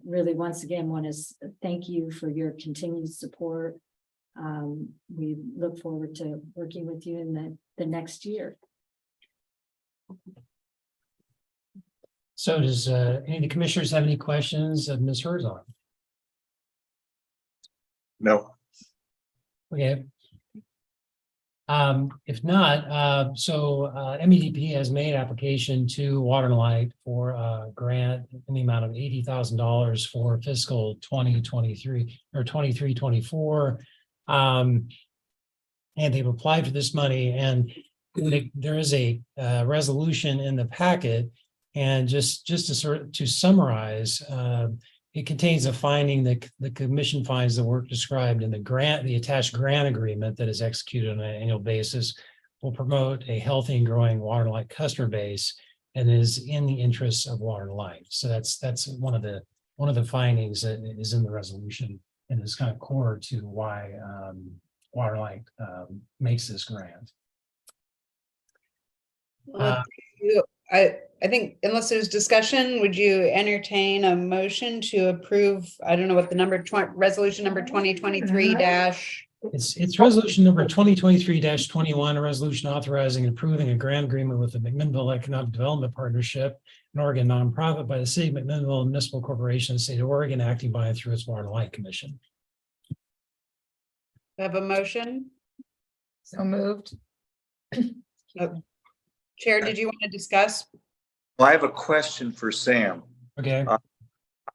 really, once again, want to thank you for your continued support. We look forward to working with you in the next year. So does any of the commissioners have any questions of Ms. Herzog? No. Okay. If not, MEDP has made application to Water and Light for a grant in the amount of $80,000 for fiscal 2023 or 23-24. And they've applied for this money, and there is a resolution in the packet. And just to summarize, it contains a finding that the commission finds the work described in the attached grant agreement that is executed on an annual basis will promote a healthy and growing Water and Light customer base and is in the interests of Water and Light. So that's one of the findings that is in the resolution, and is kind of core to why Water and Light makes this grant. I think unless there's discussion, would you entertain a motion to approve? I don't know what the resolution number 2023 dash. It's resolution number 2023-21, a resolution authorizing and approving a grant agreement with the McMinnville Economic Development Partnership, an Oregon nonprofit by the city of McMinnville Municipal Corporation, the state of Oregon, acting by and through its Water and Light Commission. Have a motion? So moved. Chair, did you want to discuss? Well, I have a question for Sam. Okay.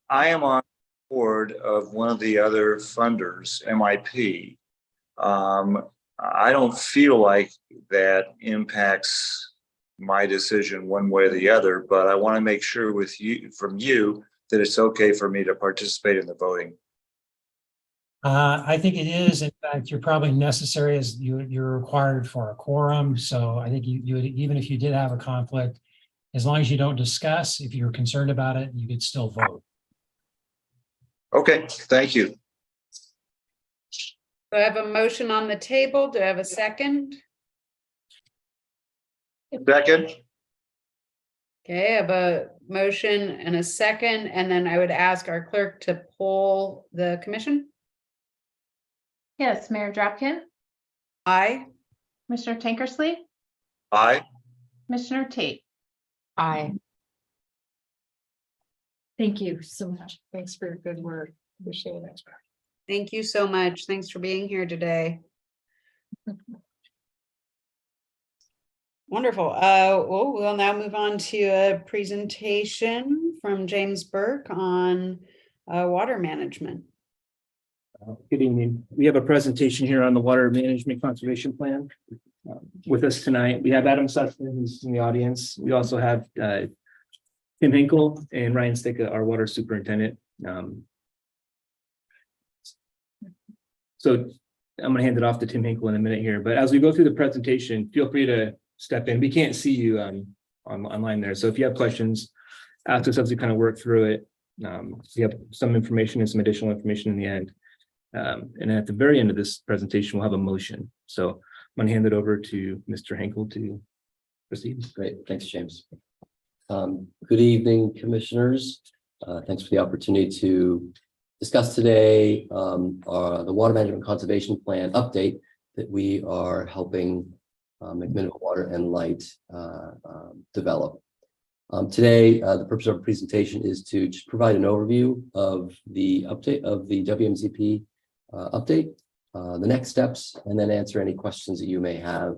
I am on board of one of the other funders, MIP. I don't feel like that impacts my decision one way or the other, but I want to make sure from you that it's okay for me to participate in the voting. I think it is. In fact, you're probably necessary as you're required for a quorum. So I think you would, even if you did have a conflict, as long as you don't discuss, if you're concerned about it, you could still vote. Okay, thank you. Do I have a motion on the table? Do I have a second? Second? Okay, I have a motion and a second, and then I would ask our clerk to poll the commission. Yes, Mayor Dropkin, Aye. Commissioner Tankersley, Aye. Commissioner Tate. Aye. Thank you so much. Thanks for your good work. Appreciate it. Thank you so much. Thanks for being here today. Wonderful. Well, we'll now move on to a presentation from James Burke on water management. Good evening. We have a presentation here on the Water Management Conservation Plan. With us tonight, we have Adam Sussman, who's in the audience. We also have Tim Hinkle and Ryan Sticka, our water superintendent. So I'm going to hand it off to Tim Hinkle in a minute here, but as we go through the presentation, feel free to step in. We can't see you online there. So if you have questions, ask us as we kind of work through it. We have some information and some additional information in the end. And at the very end of this presentation, we'll have a motion. So I'm going to hand it over to Mr. Hinkle to proceed. Great. Thanks, James. Good evening, commissioners. Thanks for the opportunity to discuss today the Water Management Conservation Plan update that we are helping McMinnville Water and Light develop. Today, the purpose of our presentation is to just provide an overview of the update of the WMCP update, the next steps, and then answer any questions that you may have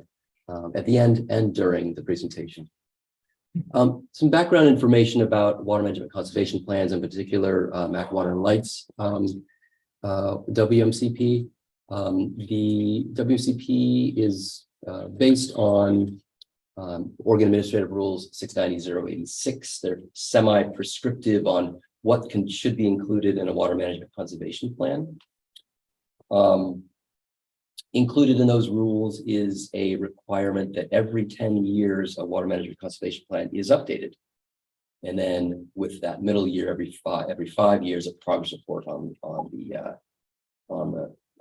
at the end and during the presentation. Some background information about water management conservation plans, in particular, Mac Water and Light's WMCP. The WMCP is based on Oregon Administrative Rules 690-086. They're semi-prescriptive on what should be included in a water management conservation plan. Included in those rules is a requirement that every 10 years a water management conservation plan is updated. And then with that middle year, every 5 years, a progress report on the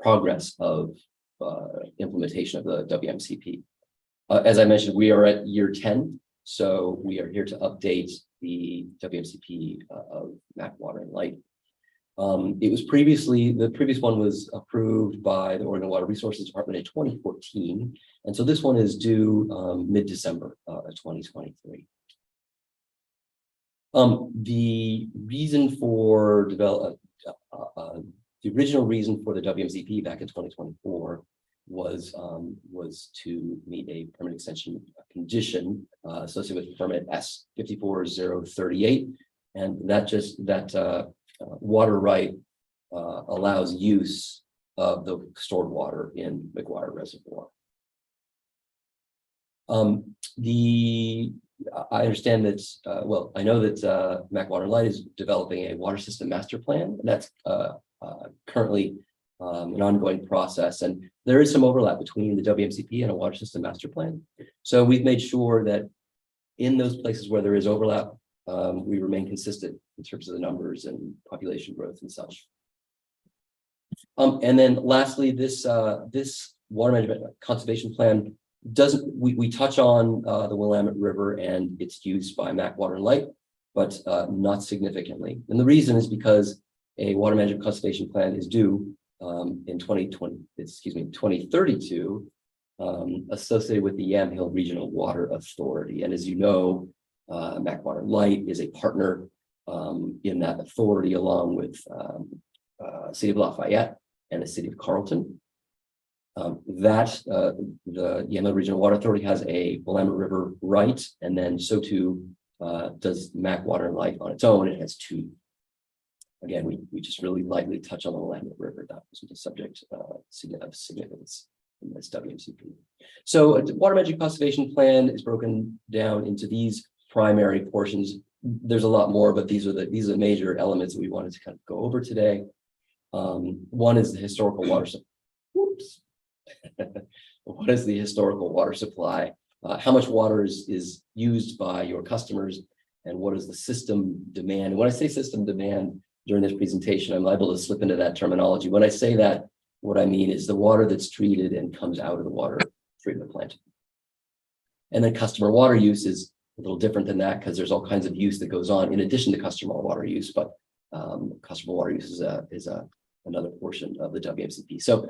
progress of implementation of the WMCP. As I mentioned, we are at year 10, so we are here to update the WMCP of Mac Water and Light. It was the previous one was approved by the Oregon Water Resources Department in 2014. And so this one is due mid-December of 2023. The reason for the original reason for the WMCP back in 2024 was to meet a permit extension condition associated with permit S54038. And that water right allows use of the stored water in McGuire Reservoir. I understand that, I know that Mac Water and Light is developing a water system master plan, and that's currently an ongoing process. And there is some overlap between the WMCP and a water system master plan. So we've made sure that in those places where there is overlap, we remain consistent in terms of the numbers and population growth and such. And then lastly, this water management conservation plan we touch on the Willamette River and its use by Mac Water and Light, but not significantly. And the reason is because a water management conservation plan is due in 2032, associated with the Yamhill Regional Water Authority. And as you know, Mac Water and Light is a partner in that authority, along with City of Lafayette and the City of Carlton. The Yamhill Regional Water Authority has a Willamette River right, and then so too does Mac Water and Light on its own. It has two. Again, we just really lightly touch on the Willamette River. That was the subject of significance. That's WMCP. So a water management conservation plan is broken down into these primary portions. There's a lot more, but these are the major elements that we wanted to kind of go over today. One is the historical water supply. Whoops. What is the historical water supply? How much water is used by your customers, and what is the system demand? And when I say system demand during this presentation, I'm liable to slip into that terminology. When I say that, what I mean is the water that's treated and comes out of the water treatment plant. And then customer water use is a little different than that because there's all kinds of use that goes on in addition to customer water use, but customer water use is another portion of the WMCP. So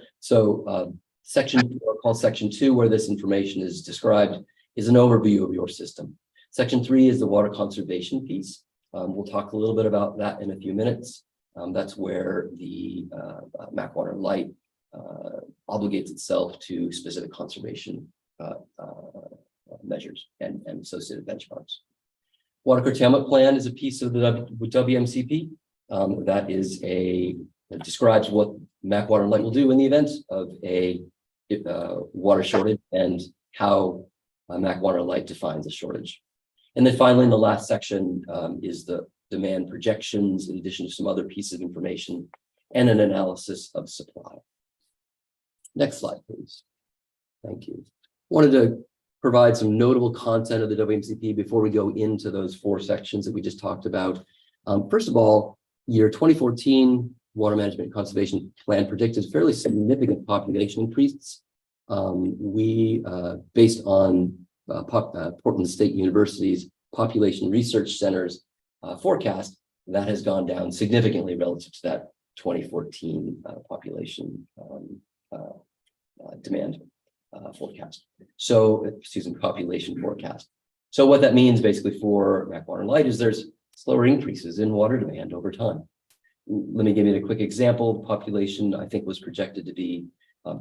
section called section 2, where this information is described, is an overview of your system. Section 3 is the water conservation piece. We'll talk a little bit about that in a few minutes. That's where the MAC Water and Light obligates itself to specific conservation measures and associated benchmarks. Water curtailment plan is a piece of the WMCP. That describes what MAC Water and Light will do in the event of a water shortage and how MAC Water and Light defines a shortage. And then finally, in the last section is the demand projections, in addition to some other pieces of information and an analysis of supply. Next slide, please. Thank you. Wanted to provide some notable content of the WMCP before we go into those 4 sections that we just talked about. First of all, year 2014 Water Management and Conservation Plan predicted fairly significant population increase. Based on Portland State University's Population Research Center's forecast, that has gone down significantly relative to that 2014 population demand forecast. So, population forecast. So what that means basically for MAC Water and Light is there's slower increases in water demand over time. Let me give you a quick example. Population, I think, was projected to be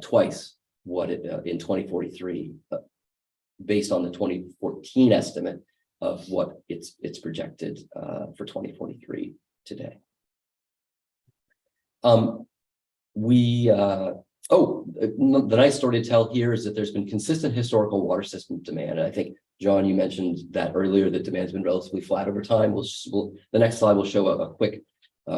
twice what it in 2043, based on the 2014 estimate of what it's projected for 2043 today. The nice story to tell here is that there's been consistent historical water system demand. And I think, John, you mentioned that earlier, that demand's been relatively flat over time. The next slide will show a quick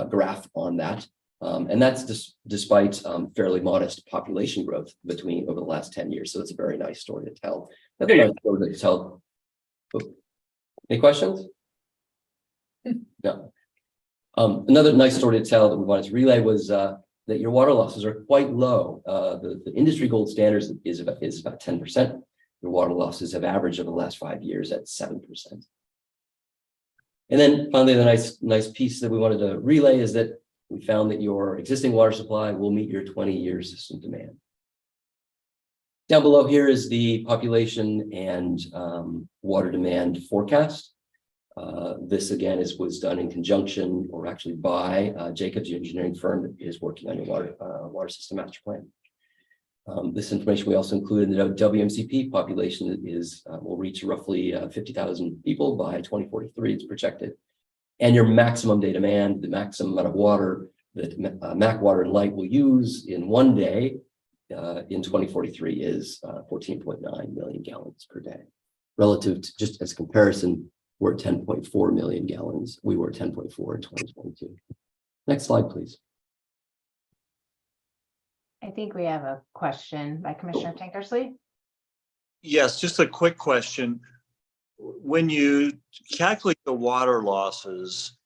graph on that. And that's despite fairly modest population growth over the last 10 years. So it's a very nice story to tell. That's a nice story to tell. Any questions? No. Another nice story to tell that we wanted to relay was that your water losses are quite low. The industry gold standard is about 10%. Your water losses have averaged over the last 5 years at 7%. And then finally, the nice piece that we wanted to relay is that we found that your existing water supply will meet your 20-year system demand. Down below here is the population and water demand forecast. This again was done in conjunction, or actually by Jacobs, the engineering firm that is working on your water system master plan. This information we also include in the WMCP. Population will reach roughly 50,000 people by 2043. It's projected, and your maximum day demand, the maximum amount of water that MAC Water and Light will use in one day in 2043 is 14.9 million gallons per day. Relative to, just as a comparison, we're at 10.4 million gallons. We were at 10.4 in 2022. Next slide, please. I think we have a question by Commissioner Tankersley. Yes, just a quick question. When you calculate the water losses,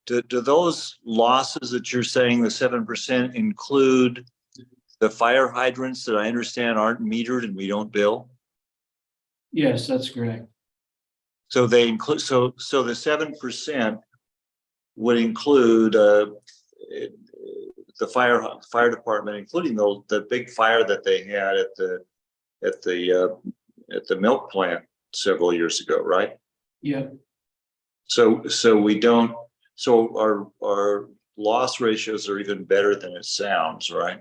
do those losses that you're saying, the 7%, include the fire hydrants that I understand aren't metered and we don't bill? Yes, that's correct. So they include, so the 7% would include the fire department, including the big fire that they had at the milk plant several years ago, right? Yeah. So we don't. So our loss ratios are even better than it sounds, right?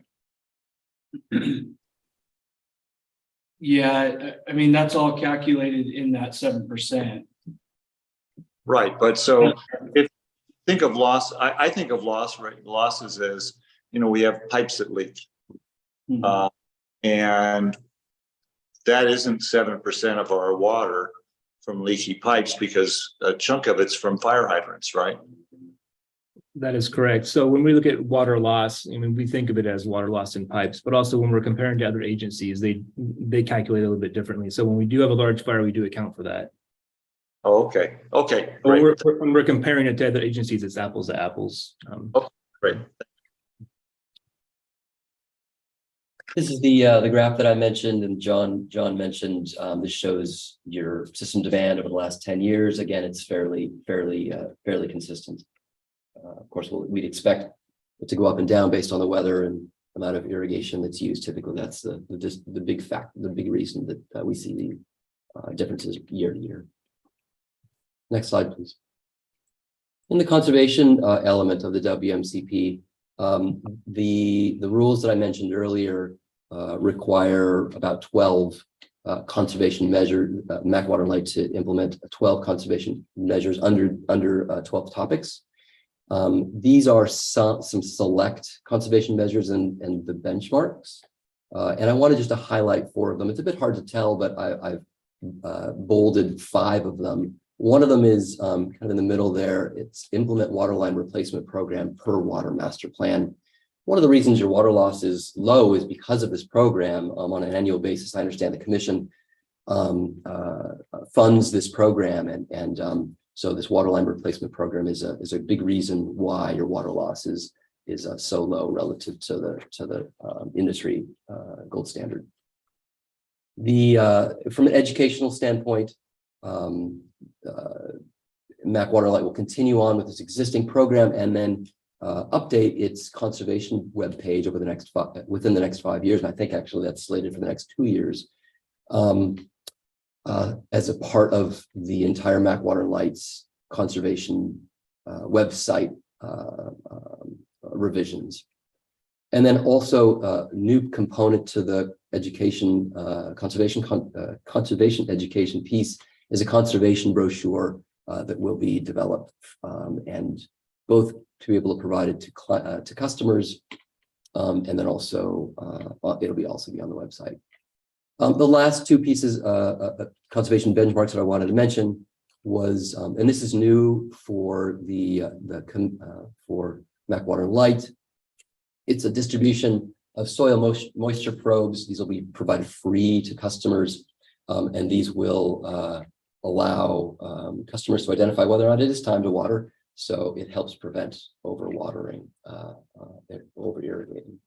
Yeah, I mean, that's all calculated in that 7%. Right, but so if think of loss, I think of losses as, we have pipes that leak, And that isn't 7% of our water from leaky pipes, because a chunk of it's from fire hydrants, right? That is correct. So when we look at water loss, I mean, we think of it as water loss in pipes, but also when we're comparing to other agencies, they calculate a little bit differently. So when we do have a large fire, we do account for that. Oh, okay, okay, When great, when we're comparing it to other agencies, it's apples to apples. great. This is the graph that I mentioned and John mentioned. This shows your system demand over the last 10 years. Again, it's fairly consistent. Of course, we'd expect it to go up and down based on the weather and amount of irrigation that's used. Typically, that's the big reason that we see the differences year to year. Next slide, please. In the conservation element of the WMCP, the rules that I mentioned earlier require about 12 conservation measures. MAC Water and Light to implement 12 conservation measures under 12 topics. These are some select conservation measures and the benchmarks. And I wanted just to highlight 4 of them. It's a bit hard to tell, but I've bolded 5 of them. One of them is kind of in the middle there. It's implement waterline replacement program per water master plan. One of the reasons your water loss is low is because of this program. On an annual basis, I understand the commission funds this program, and so this waterline replacement program is a big reason why your water loss is so low relative to the industry gold standard. From an educational standpoint, MAC Water and Light will continue on with its existing program and then update its conservation webpage over the within the next 5 years. And I think actually that's slated for the next 2 years as a part of the entire MAC Water and Light's conservation website revisions. And then also a new component to the education conservation education piece is a conservation brochure that will be developed, and both to be able to provide it to customers, and then also it'll also be on the website. The last 2 pieces, conservation benchmarks that I wanted to mention was, and this is new for for MAC Water and Light. It's a distribution of soil moisture probes. These will be provided free to customers, and these will allow customers to identify whether or not it is time to water. So it helps prevent overwatering, over irrigating.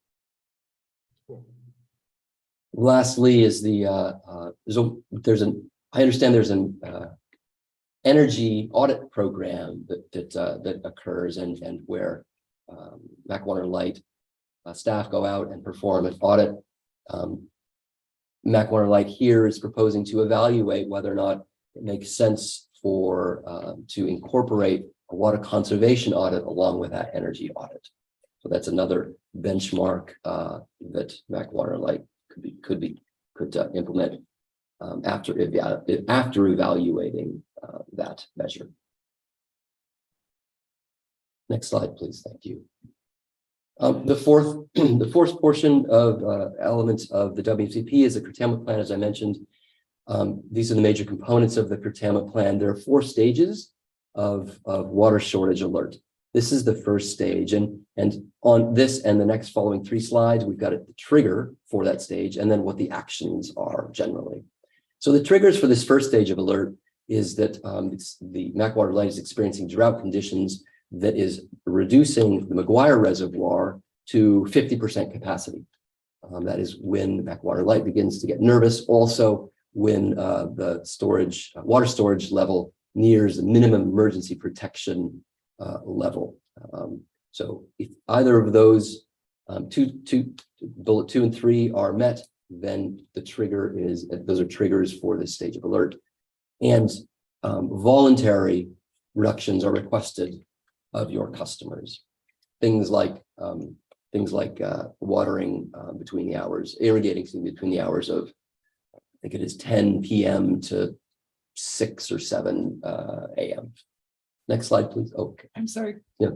Lastly is I understand there's an energy audit program that occurs and where MAC Water and Light staff go out and perform an audit. MAC Water and Light here is proposing to evaluate whether or not it makes sense to incorporate a water conservation audit along with that energy audit. So that's another benchmark that MAC Water and Light could implement after evaluating that measure. Next slide, please. Thank you. The fourth portion of elements of the WCP is a curtailment plan, as I mentioned. These are the major components of the curtailment plan. There are 4 stages of water shortage alert. This is the first stage, and on this and the next following 3 slides, we've got the trigger for that stage and then what the actions are generally. So the triggers for this first stage of alert is that the MAC Water and Light is experiencing drought conditions that is reducing the McGuire Reservoir to 50% capacity. That is when MAC Water and Light begins to get nervous. Also, when the water storage level nears the minimum emergency protection level. So if either of those bullet 2 and 3 are met, then those are triggers for this stage of alert. And voluntary reductions are requested of your customers. Things like watering between the hours, irrigating between the hours of, I think it is 10 p.m. to 6 or 7 a.m. Next slide, please. Okay. I'm sorry. Yeah.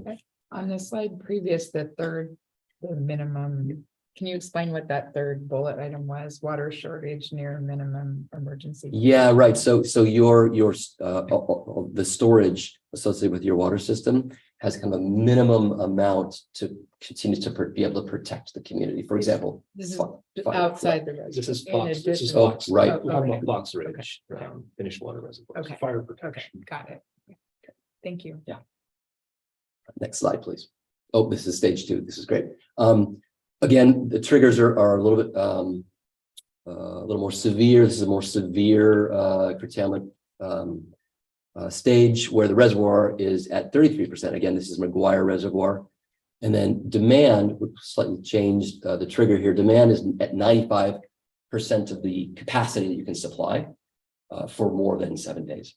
On the slide previous, the minimum Can you explain what that third bullet item was? Water shortage near minimum emergency? Yeah, right. So the storage associated with your water system has kind of a minimum amount to continue to be able to protect the community. For example, This is fi- outside the reservoir. This is in Fox, this is addition- Fox. right. We have Okay. Fox Ridge, finished water reservoir. Okay. Fire Okay, protection. got it. Okay, thank you. Next slide, please. Oh, this is stage 2. This is great. Again, the triggers are a little bit a little more severe. This is a more severe curtailment stage where the reservoir is at 33%. Again, this is McGuire Reservoir. And then demand, which slightly changed the trigger here. Demand is at 95% of the capacity that you can supply for more than 7 days.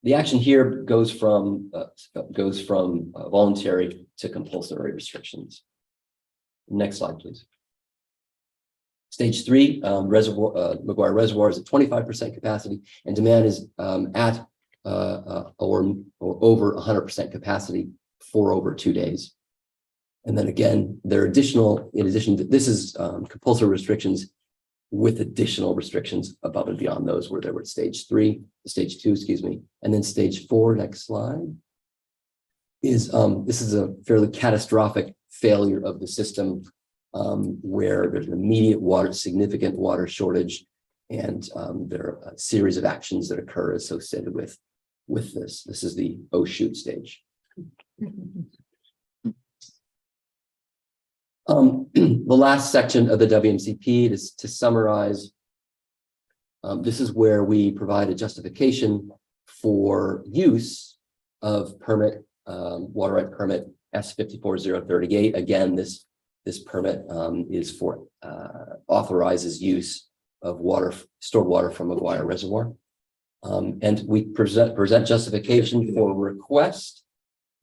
The action here goes from voluntary to compulsory restrictions. Next slide, please. Stage 3, McGuire Reservoir is at 25% capacity, and demand is at or over 100% capacity for over 2 days. And then again, there are in addition to this is compulsory restrictions with additional restrictions above and beyond those where there were stage 2, excuse me. And then stage 4, next slide, is this is a fairly catastrophic failure of the system where there's an immediate significant water shortage, and there are a series of actions that occur associated with this. This is the oh shoot stage. The last section of the WMCP is to summarize. This is where we provide a justification for use of permit, water right permit S54038. Again, this permit is for authorizes use of stored water from McGuire Reservoir. And we present justification for request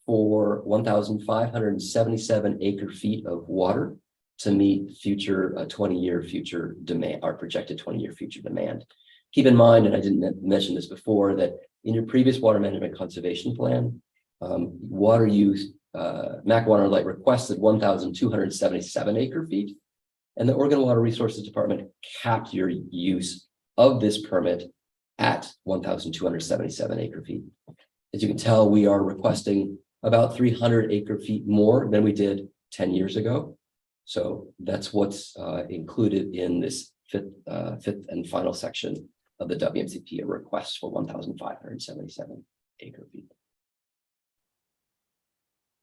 for 1,577 acre feet of water to meet future 20-year future demand, our projected 20-year future demand. Keep in mind, and I didn't mention this before, that in your previous water management conservation plan, water use, MAC Water and Light requested 1,277 acre feet, and the Oregon Water Resources Department capped your use of this permit at 1,277 acre feet. As you can tell, we are requesting about 300 acre feet more than we did 10 years ago. So that's what's included in this fifth and final section of the WMCP, a request for 1,577 acre feet.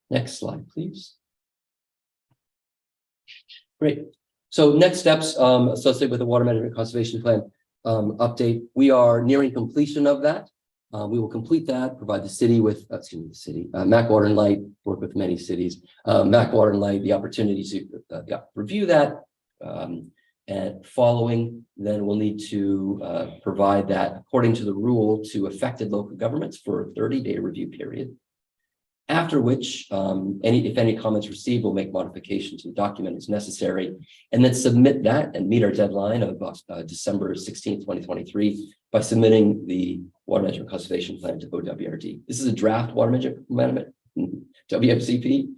Next slide, please. Great. So next steps associated with the Water Management Conservation Plan update. We are nearing completion of that. We will complete that, provide the city with, MAC Water and Light, work with many cities, MAC Water and Light, the opportunity to review that. And following, then we'll need to provide that according to the rule to affected local governments for a 30-day review period. After which, if any comments received, we'll make modifications to the document as necessary, and then submit that and meet our deadline of December 16th, 2023, by submitting the Water Management Conservation Plan to OWRD. This is a draft Water Management WMCP,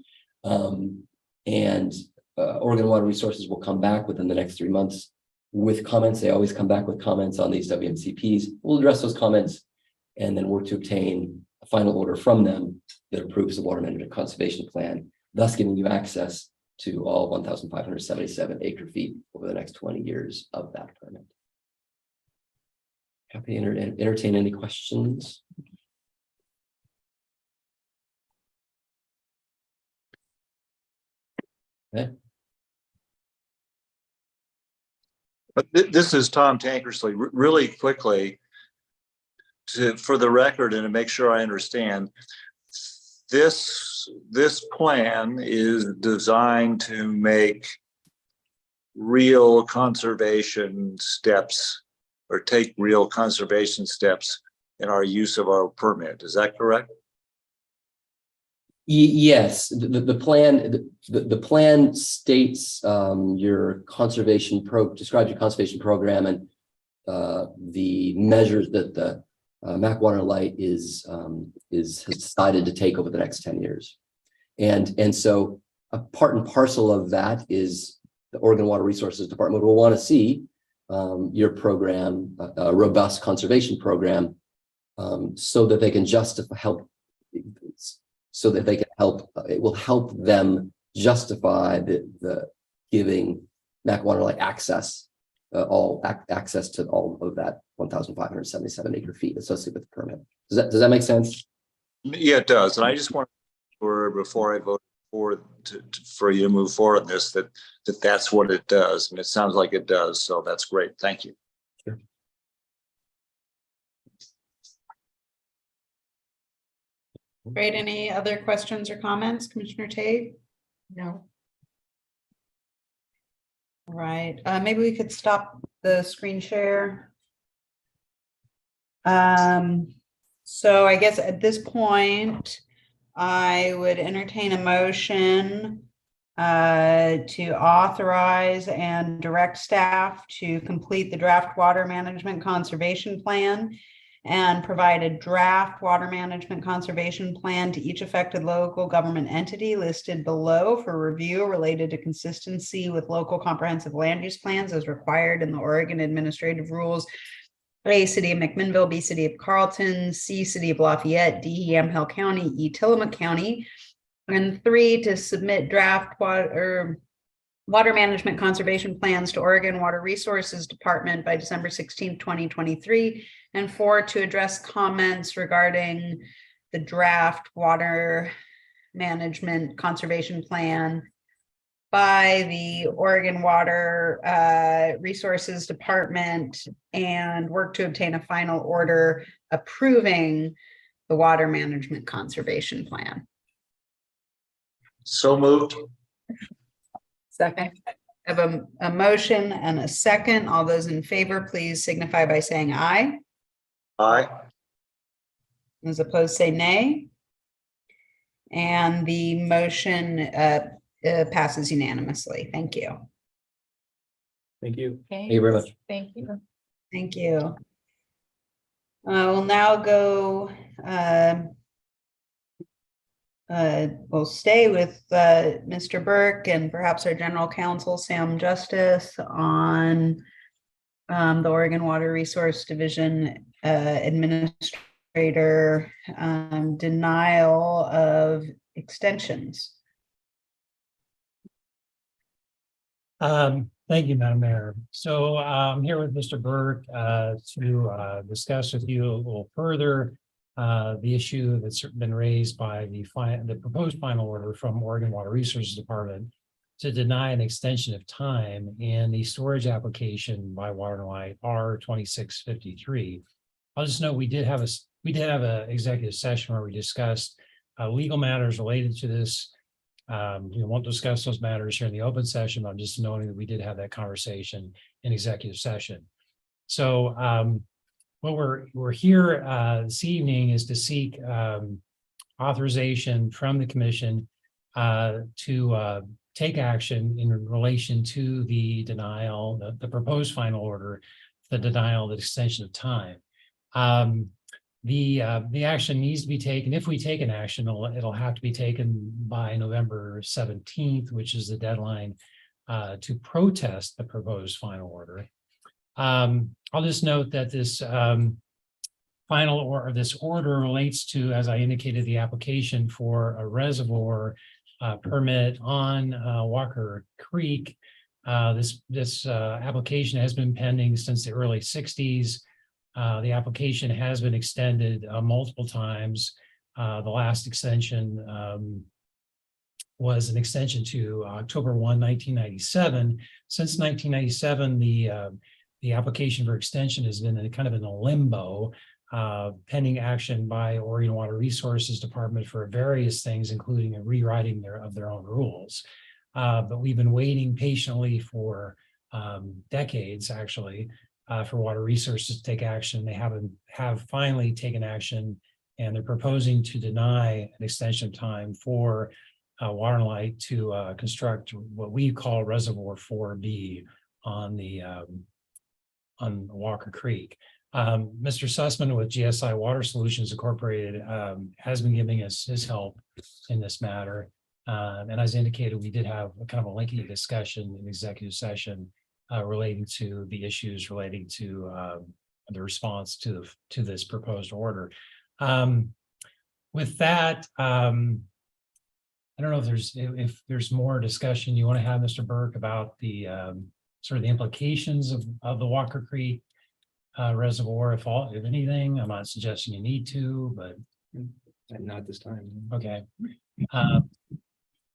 and Oregon Water Resources will come back within the next 3 months with comments. They always come back with comments on these WMCPs. We'll address those comments and then work to obtain a final order from them that approves the Water Management Conservation Plan, thus giving you access to all 1,577 acre feet over the next 20 years of that permit. Happy to entertain any questions. Okay. But this is Tom Tankersley. Really quickly, for the record and to make sure I understand, this plan is designed to make real conservation steps or take real conservation steps in our use of our permit. Is that correct? Yes, the plan states your conservation describes your conservation program and the measures that the MAC Water and Light has decided to take over the next 10 years. And so a part and parcel of that is the Oregon Water Resources Department will want to see your program, a robust conservation program, so that they can it will help them justify the giving MW&L access to all of that 1,577 acre feet associated with the permit. Does that make sense? Yeah, it does. And I just want before I vote for you to move forward on this, that's what it does. And it sounds like it does. So that's great. Thank you. Sure. Great. Any other questions or comments, Commissioner Tate? No. All right, maybe we could stop the screen share. So I guess at this point, I would entertain a motion to authorize and direct staff to complete the draft water management conservation plan and provide a draft water management conservation plan to each affected local government entity listed below for review related to consistency with local comprehensive land use plans as required in the Oregon Administrative Rules. A, City of McMinnville, B, City of Carlton, C, City of Lafayette, D, Yamhill County, E, Tillamook County, and 3, to submit draft water management conservation plans to Oregon Water Resources Department by December 16, 2023, and 4, to address comments regarding the draft water management conservation plan by the Oregon Water Resources Department and work to obtain a final order approving the water management conservation plan. So moved. Second. I have a motion and a second. All those in favor, please signify by saying aye. Aye. Those opposed, say nay. And the motion passes unanimously. Thank you. Thank you. Thank you very much. Thank you. Thank you. We'll now go, we'll stay with Mr. Burke and perhaps our general counsel, Sam Justice, on the Oregon Water Resource Division Administrator denial of extensions. Thank you, Madam Mayor. So I'm here with Mr. Burke to discuss with you a little further the issue that's been raised by the proposed final order from Oregon Water Resources Department to deny an extension of time in the storage application by Water and Light R2653. I'll just note we did have a executive session where we discussed legal matters related to this. Won't discuss those matters here in the open session, but I'm just noting that we did have that conversation in executive session. So what we're here this evening is to seek authorization from the commission to take action in relation to the denial, the proposed final order, the denial of the extension of time. The action needs to be taken. If we take an action, it'll have to be taken by November 17th, which is the deadline to protest the proposed final order. I'll just note that this final order, this order relates to, as I indicated, the application for a reservoir permit on Walker Creek. This application has been pending since the early 60s. The application has been extended multiple times. The last extension was an extension to October 1, 1997. Since 1997, the application for extension has been in a limbo, pending action by Oregon Water Resources Department for various things, including a rewriting of their own rules. But we've been waiting patiently for decades, actually, for Water Resources to take action. They have finally taken action, and they're proposing to deny an extension of time for Water and Light to construct what we call Reservoir 4B on Walker Creek. Mr. Sussman with GSI Water Solutions Incorporated has been giving us his help in this matter. And as indicated, we did have a kind of a lengthy discussion in executive session relating to the issues relating to the response to this proposed order. With that, I don't know if there's more discussion you want to have, Mr. Burke, about the sort of the implications of the Walker Creek reservoir, if anything. I'm not suggesting you need to, but Not this time. okay.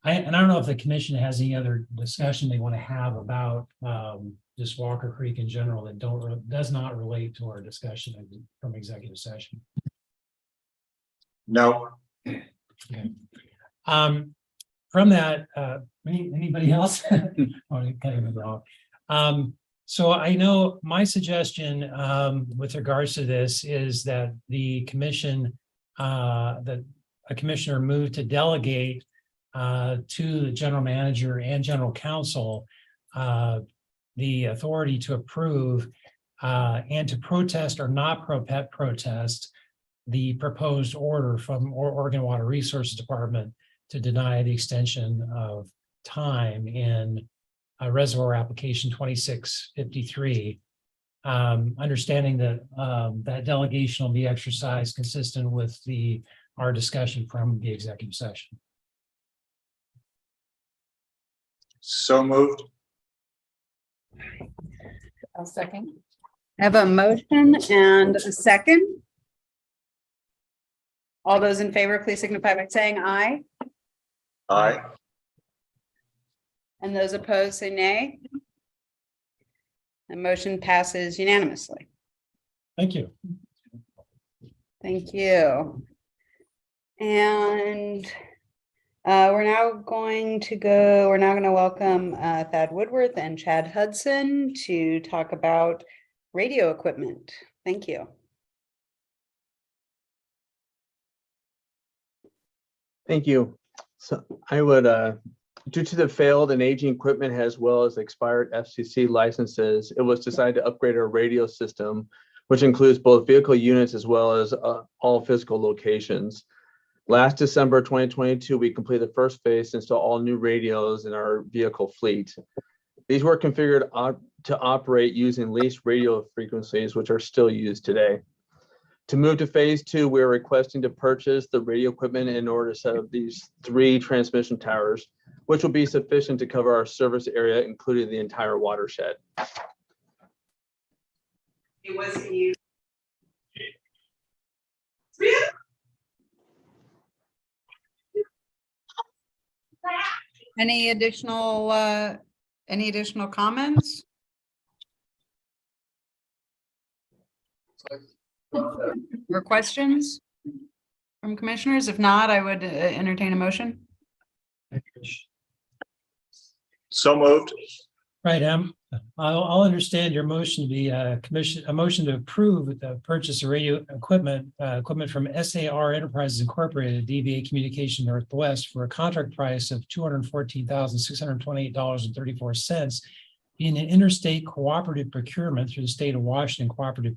I don't know if the commission has any other discussion they want to have about just Walker Creek in general that does not relate to our discussion from executive session. No. Okay. From that, anybody else? So I know my suggestion with regards to this is that the commission, that a commissioner move to delegate to the general manager and general counsel the authority to approve and to protest or not protest the proposed order from Oregon Water Resources Department to deny the extension of time in reservoir application 2653. Understanding that that delegation will be exercised consistent with our discussion from the executive session. So moved. I'll second. I have a motion and a second. All those in favor, please signify by saying aye. Aye. And those opposed say nay. The motion passes unanimously. Thank you. Thank you. And we're now going to welcome Thad Woodworth and Chad Hudson to talk about radio equipment. Thank you. Thank you. So I would, due to the failed and aging equipment as well as expired FCC licenses, it was decided to upgrade our radio system, which includes both vehicle units as well as all physical locations. Last December 2022, we completed the first phase to install all new radios in our vehicle fleet. These were configured to operate using leased radio frequencies, which are still used today. To move to phase 2, we're requesting to purchase the radio equipment in order to set up these 3 transmission towers, which will be sufficient to cover our service area, including the entire watershed. It wasn't you. Any additional comments? Or questions from commissioners? If not, I would entertain a motion. So moved. Right, I'll understand your motion to be a motion to approve the purchase of radio equipment from SAR Enterprises Incorporated, DBA Communication Northwest, for a contract price of $214,628.34 in an interstate cooperative procurement through the state of Washington Cooperative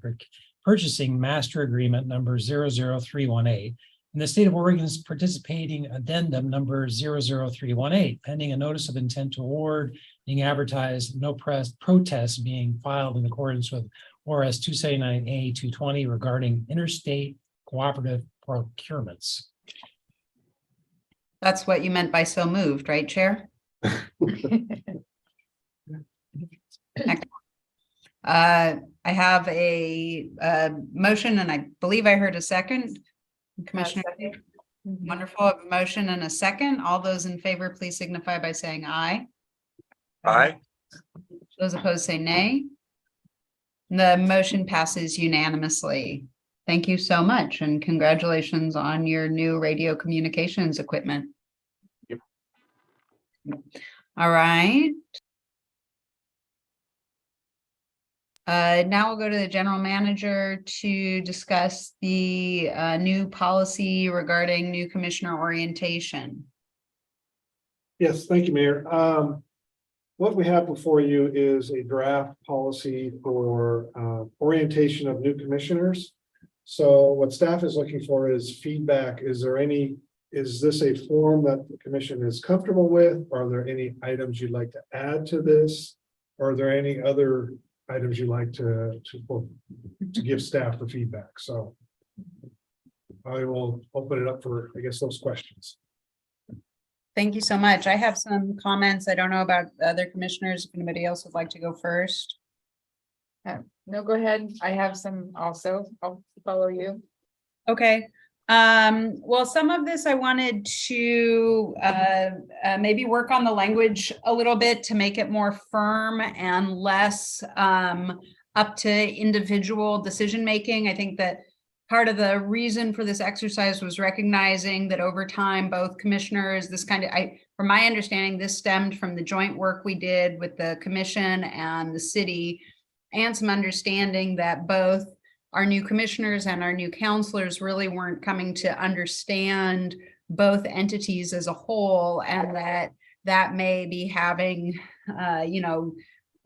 Purchasing Master Agreement number 00318. And the state of Oregon's participating addendum number 00318, pending a notice of intent to award being advertised, no protest being filed in accordance with ORS 279A 220 regarding interstate cooperative procurements. That's what you meant by so moved, right, Chair? I have a motion, and I believe I heard a second. Commissioner, wonderful. I have a motion and a second. All those in favor, please signify by saying aye. Aye. Those opposed say nay. The motion passes unanimously. Thank you so much, and congratulations on your new radio communications equipment. Yep. All right. Now we'll go to the general manager to discuss the new policy regarding new commissioner orientation. Yes, thank you, Mayor. What we have before you is a draft policy for orientation of new commissioners. So what staff is looking for is feedback. Is there any is this a form that the commission is comfortable with? Are there any items you'd like to add to this? Are there any other items you'd like to give staff for feedback? So I will open it up for, I guess, those questions. Thank you so much. I have some comments. I don't know about other commissioners. If anybody else would like to go first. No, go ahead. I have some also. I'll follow you. Okay. Well, some of this I wanted to maybe work on the language a little bit to make it more firm and less up to individual decision making. I think that part of the reason for this exercise was recognizing that over time, both commissioners, from my understanding, this stemmed from the joint work we did with the commission and the city, and some understanding that both our new commissioners and our new counselors really weren't coming to understand both entities as a whole, and that may be having,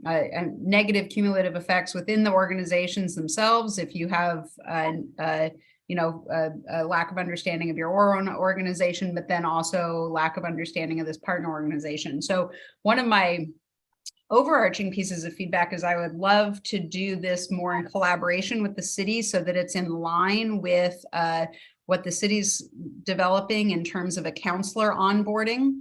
negative cumulative effects within the organizations themselves. If you have, a lack of understanding of your own organization, but then also lack of understanding of this partner organization. So one of my overarching pieces of feedback is I would love to do this more in collaboration with the city so that it's in line with what the city's developing in terms of a counselor onboarding.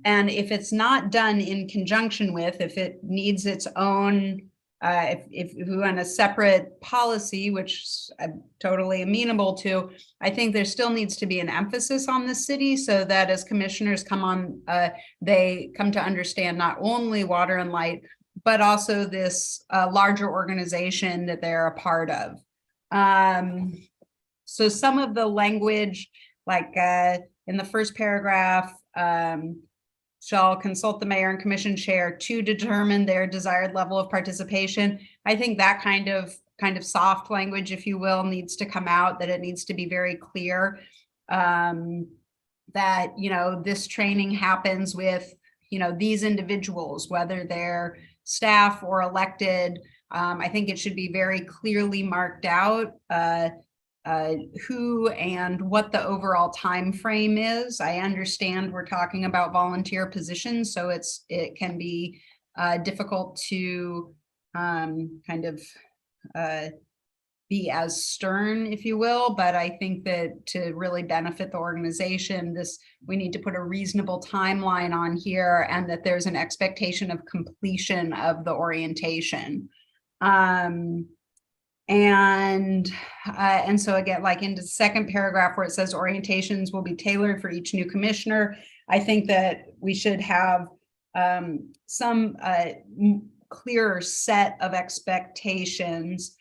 And if it's not done in conjunction with, if it needs its own, if we want a separate policy, which I'm totally amenable to, I think there still needs to be an emphasis on the city so that as commissioners come on, they come to understand not only Water and Light, but also this larger organization that they're a part of. So some of the language, like in the first paragraph, shall consult the mayor and commission chair to determine their desired level of participation. I think that kind of soft language, if you will, needs to come out, that it needs to be very clear that, this training happens with, these individuals, whether they're staff or elected. I think it should be very clearly marked out who and what the overall time frame is. I understand we're talking about volunteer positions, so it can be difficult to be as stern, if you will, but I think that to really benefit the organization, we need to put a reasonable timeline on here, and that there's an expectation of completion of the orientation. And so again, like into the second paragraph where it says orientations will be tailored for each new commissioner, I think that we should have some clearer set of expectations,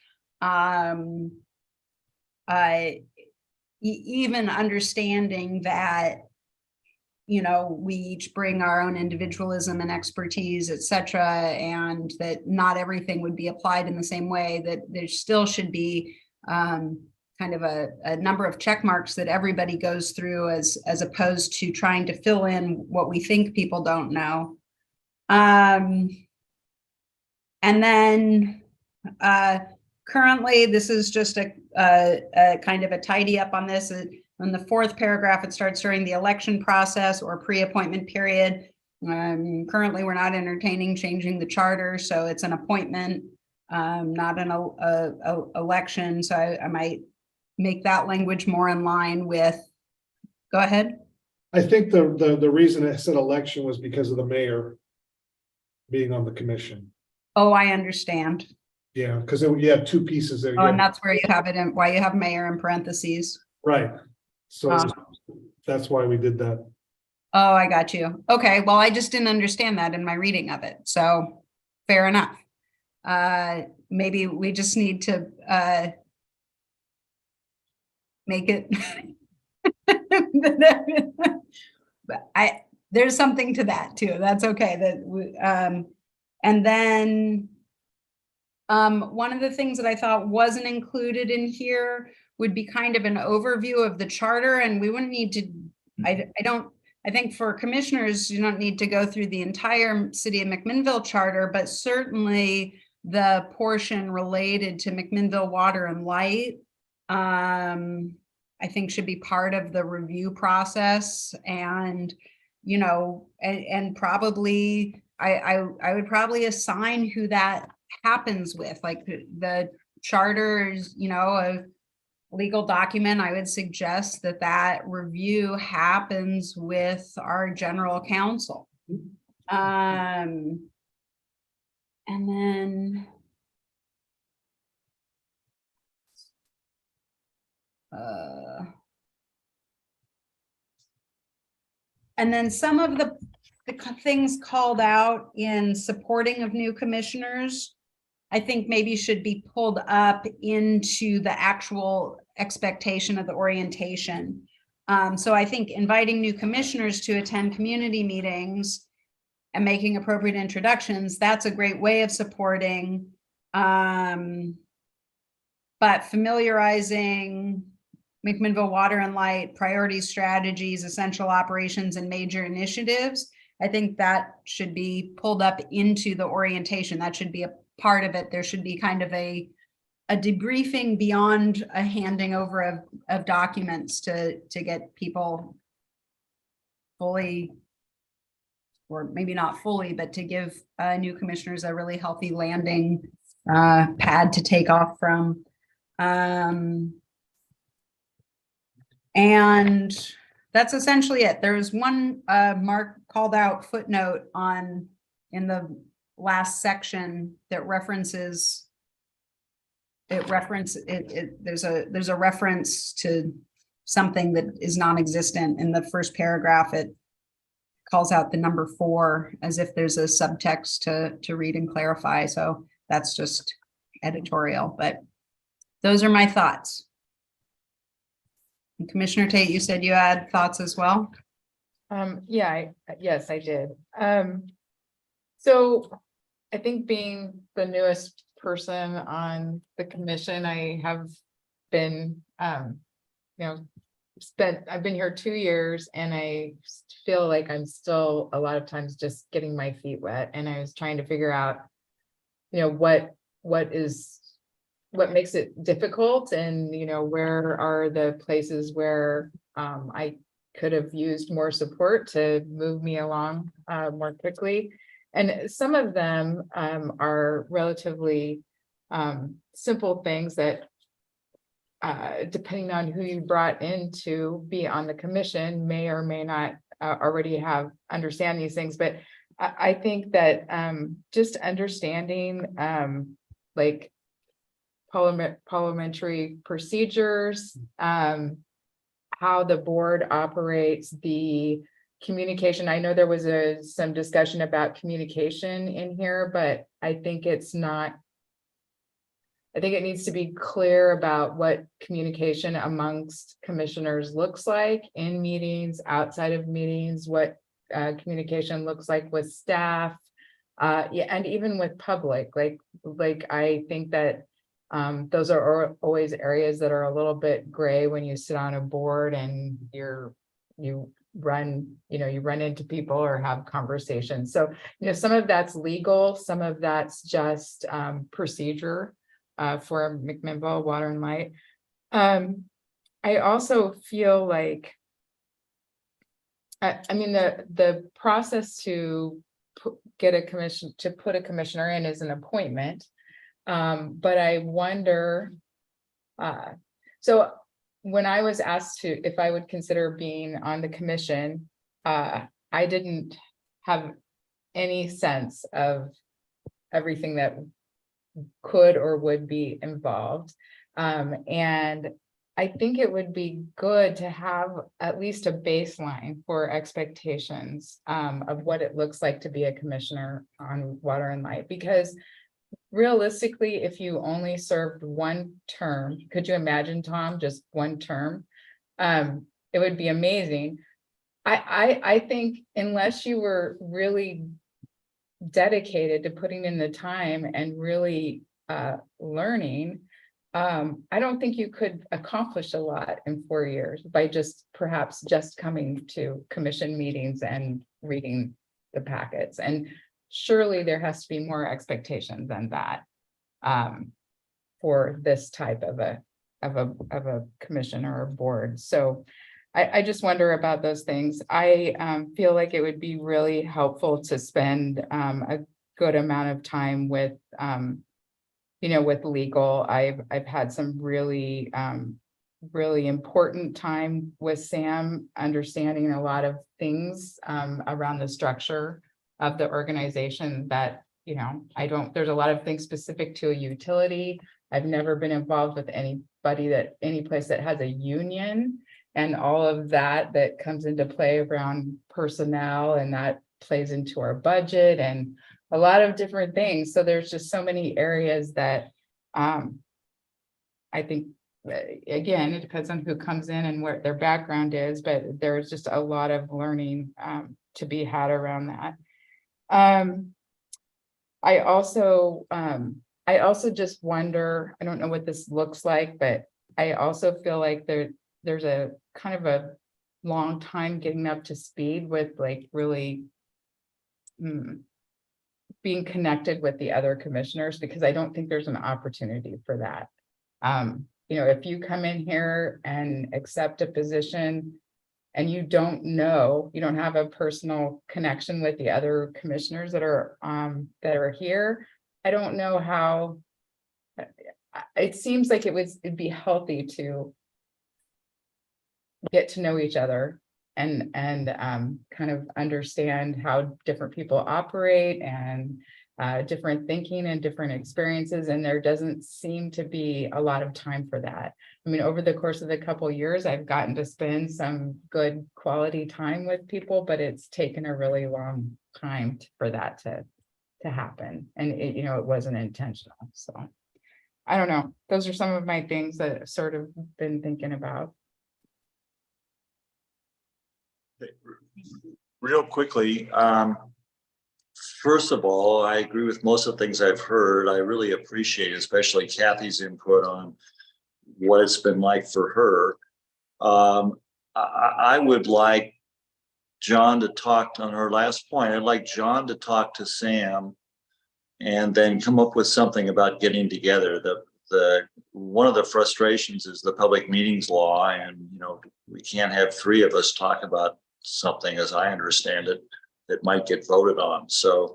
even understanding that we each bring our own individualism and expertise, et cetera, and that not everything would be applied in the same way, that there still should be kind of a number of check marks that everybody goes through as opposed to trying to fill in what we think people don't know. And then currently, this is just a kind of a tidy up on this. In the fourth paragraph, it starts during the election process or pre-appointment period. Currently, we're not entertaining changing the charter, so it's an appointment, not an election. So I might make that language more in line with, go ahead. I think the reason I said election was because of the mayor being on the commission. Oh, I understand. Yeah, because you have two pieces there. Oh, and that's where you have it in, why you have mayor in parentheses. Right. So that's why we did that. Oh, I got you. Okay, well, I just didn't understand that in my reading of it. So fair enough. Maybe we just need to make it. But there's something to that too. That's okay. And then one of the things that I thought wasn't included in here would be kind of an overview of the charter, and we wouldn't need to, I think for commissioners, you don't need to go through the entire City of McMinnville charter, but certainly the portion related to McMinnville Water and Light. I think should be part of the review process and, you know, and probably, I would probably assign who that happens with, like the charter is, you know, a legal document. I would suggest that that review happens with our general counsel. And then and then some of the things called out in supporting of new commissioners, I think maybe should be pulled up into the actual expectation of the orientation. So I think inviting new commissioners to attend community meetings and making appropriate introductions, that's a great way of supporting. But familiarizing McMinnville Water and Light, priorities, strategies, essential operations, and major initiatives, I think that should be pulled up into the orientation. That should be a part of it. There should be kind of a debriefing beyond a handing over of documents to get people fully, or maybe not fully, but to give new commissioners a really healthy landing pad to take off from. And that's essentially it. There's one Mark called out footnote in the last section that references there's a reference to something that is non-existent in the first paragraph. It calls out the number 4 as if there's a subtext to read and clarify. So that's just editorial, but those are my thoughts. And Commissioner Tate, you said you had thoughts as well. Yes, I did. So I think being the newest person on the commission, I have been, I've been here 2 years, and I feel like I'm still a lot of times just getting my feet wet, and I was trying to figure out, what makes it difficult, and where are the places where I could have used more support to move me along more quickly. And some of them are relatively simple things that depending on who you brought in to be on the commission may or may not already understand these things. But I think that just understanding like parliamentary procedures, how the board operates, the communication. I know there was some discussion about communication in here, but I think it needs to be clear about what communication amongst commissioners looks like in meetings, outside of meetings, what communication looks like with staff, and even with public. Like I think that those are always areas that are a little bit gray when you sit on a board and you run into people or have conversations. So, some of that's legal, some of that's just procedure for McMinnville Water and Light. I also feel like, the process to put a commissioner in is an appointment. But I wonder, so when I was asked if I would consider being on the commission, I didn't have any sense of everything that could or would be involved. And I think it would be good to have at least a baseline for expectations of what it looks like to be a commissioner on Water and Light, because realistically, if you only served one term, could you imagine, Tom, just one term? It would be amazing. I think unless you were really dedicated to putting in the time and really learning, I don't think you could accomplish a lot in 4 years by perhaps just coming to commission meetings and reading the packets. And surely there has to be more expectation than that for this type of a a commission or a board. So I just wonder about those things. I feel like it would be really helpful to spend a good amount of time with with legal. I've had some really really important time with Sam, understanding a lot of things around the structure of the organization that, there's a lot of things specific to a utility. I've never been involved with any place that has a union, and all of that comes into play around personnel, and that plays into our budget and a lot of different things. So there's just so many areas that I think, again, it depends on who comes in and what their background is, but there's just a lot of learning to be had around that. I also just wonder, I don't know what this looks like, but I also feel like there's a kind of a long time getting up to speed with like really being connected with the other commissioners, because I don't think there's an opportunity for that. If you come in here and accept a position and you don't have a personal connection with the other commissioners that are here, I don't know how. It seems like it'd be healthy to get to know each other and kind of understand how different people operate and different thinking and different experiences. And there doesn't seem to be a lot of time for that. I mean, over the course of the couple of years, I've gotten to spend some good quality time with people, but it's taken a really long time for that to happen. And it wasn't intentional. So I don't know. Those are some of my things that I've sort of been thinking about. Real quickly, first of all, I agree with most of the things I've heard. I really appreciate, especially Kathy's input on what it's been like for her. I would like John to talk on her last point. I'd like John to talk to Sam and then come up with something about getting together. One of the frustrations is the public meetings law, and we can't have three of us talk about something, as I understand it, that might get voted on. So,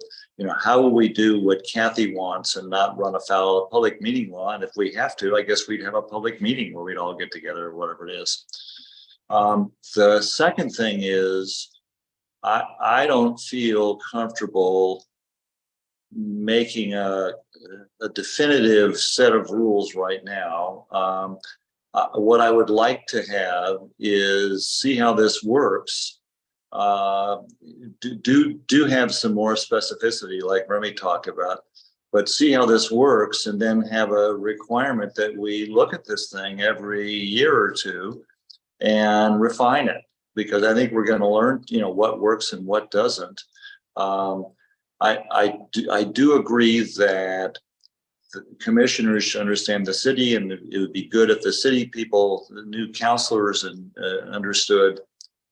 how will we do what Kathy wants and not run afoul of public meeting law? And if we have to, I guess we'd have a public meeting where we'd all get together or whatever it is. The second thing is, I don't feel comfortable making a definitive set of rules right now. What I would like to have is see how this works. Do have some more specificity, like Remy talked about, but see how this works, and then have a requirement that we look at this thing every year or two and refine it, because I think we're going to learn, what works and what doesn't. I do agree that the commissioners should understand the city, and it would be good if the city people, the new counselors, understood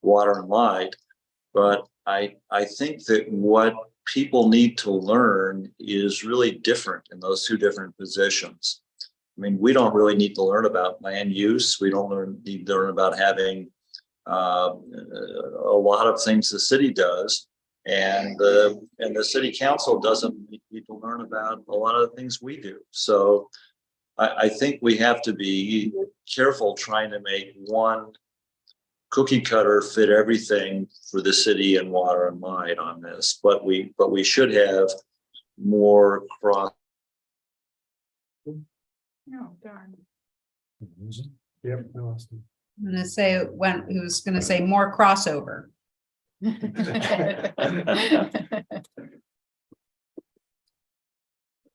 water and light. But I think that what people need to learn is really different in those two different positions. I mean, we don't really need to learn about land use. We don't need to learn about having a lot of things the city does. And the city council doesn't need to learn about a lot of the things we do. So I think we have to be careful trying to make one cookie cutter fit everything for the city and water and light on this. But we should have more cross. No, darn. Yep. No, I'm gonna say he was gonna say more crossover.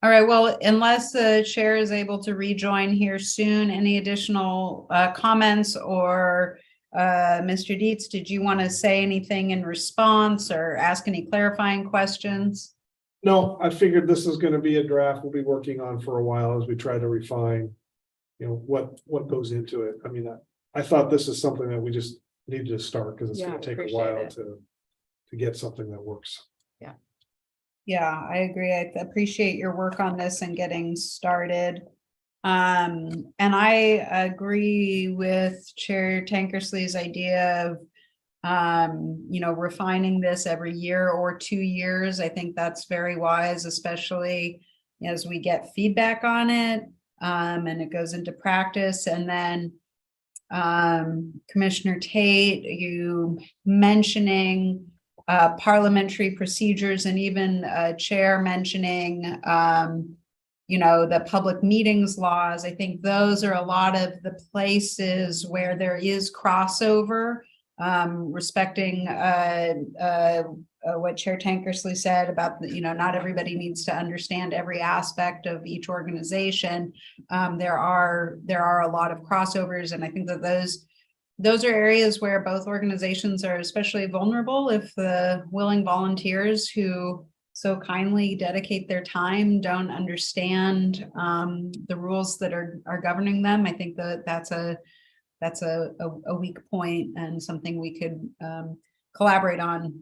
All right, well, unless the chair is able to rejoin here soon, any additional comments, or Mr. Dietz, did you want to say anything in response or ask any clarifying questions? No, I figured this is going to be a draft we'll be working on for a while as we try to refine, what goes into it. I mean, I thought this is something that we just needed to start, because it's going to take a while to get something that works. Yeah, I agree. I appreciate your work on this and getting started. And I agree with Chair Tankersley's idea of, refining this every year or 2 years. I think that's very wise, especially as we get feedback on it, and it goes into practice. And then Commissioner Tate, you mentioning parliamentary procedures, and even Chair mentioning the public meetings laws. I think those are a lot of the places where there is crossover, respecting what Chair Tankersley said about not everybody needs to understand every aspect of each organization. There are a lot of crossovers, and I think that those are areas where both organizations are especially vulnerable if the willing volunteers who so kindly dedicate their time don't understand the rules that are governing them. I think that's a weak point and something we could collaborate on.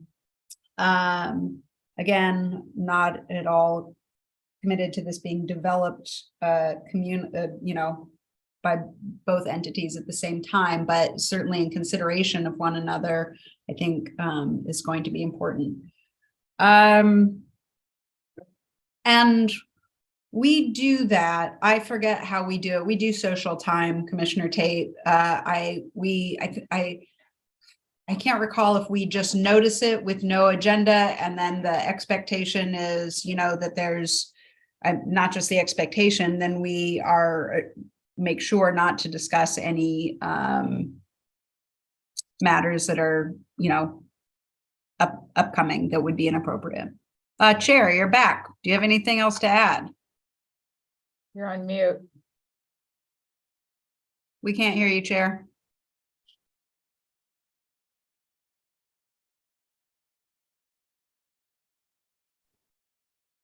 Again, not at all committed to this being developed by both entities at the same time, but certainly in consideration of one another, I think is going to be important. And we do that. I forget how we do it. We do social time, Commissioner Tate. I can't recall if we just notice it with no agenda, and then the expectation is, that there's not just the expectation, then we make sure not to discuss any matters that are, upcoming that would be inappropriate. Chair, you're back. Do you have anything else to add? You're on mute. We can't hear you, Chair.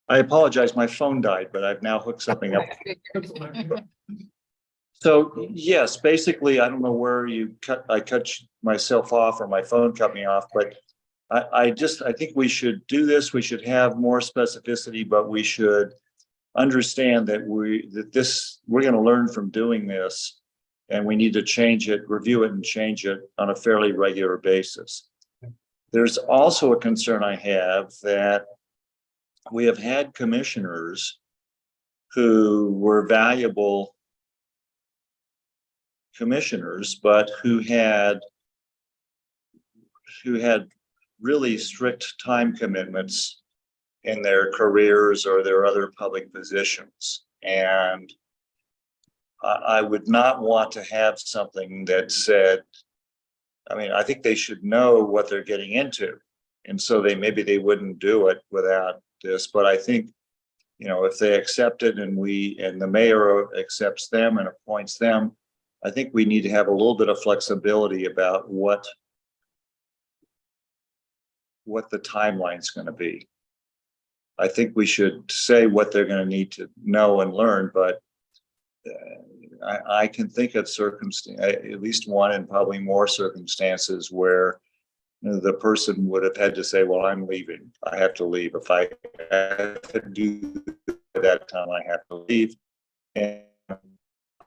I apologize, my phone died, but I've now hooked something up. So yes, basically, I don't know where I cut myself off or my phone cut me off, but I think we should do this. We should have more specificity, but we should understand that we're going to learn from doing this, and we need to change it, review it and change it on a fairly regular basis. There's also a concern I have that we have had commissioners who were valuable commissioners, but who had really strict time commitments in their careers or their other public positions. And I would not want to have something that said, I think they should know what they're getting into. And so maybe they wouldn't do it without this, but I think, if they accept it and the mayor accepts them and appoints them, I think we need to have a little bit of flexibility about what the timeline's going to be. I think we should say what they're going to need to know and learn, but I can think of at least one and probably more circumstances where the person would have had to say, well, I'm leaving. I have to leave. If I have to do that time, I have to leave. And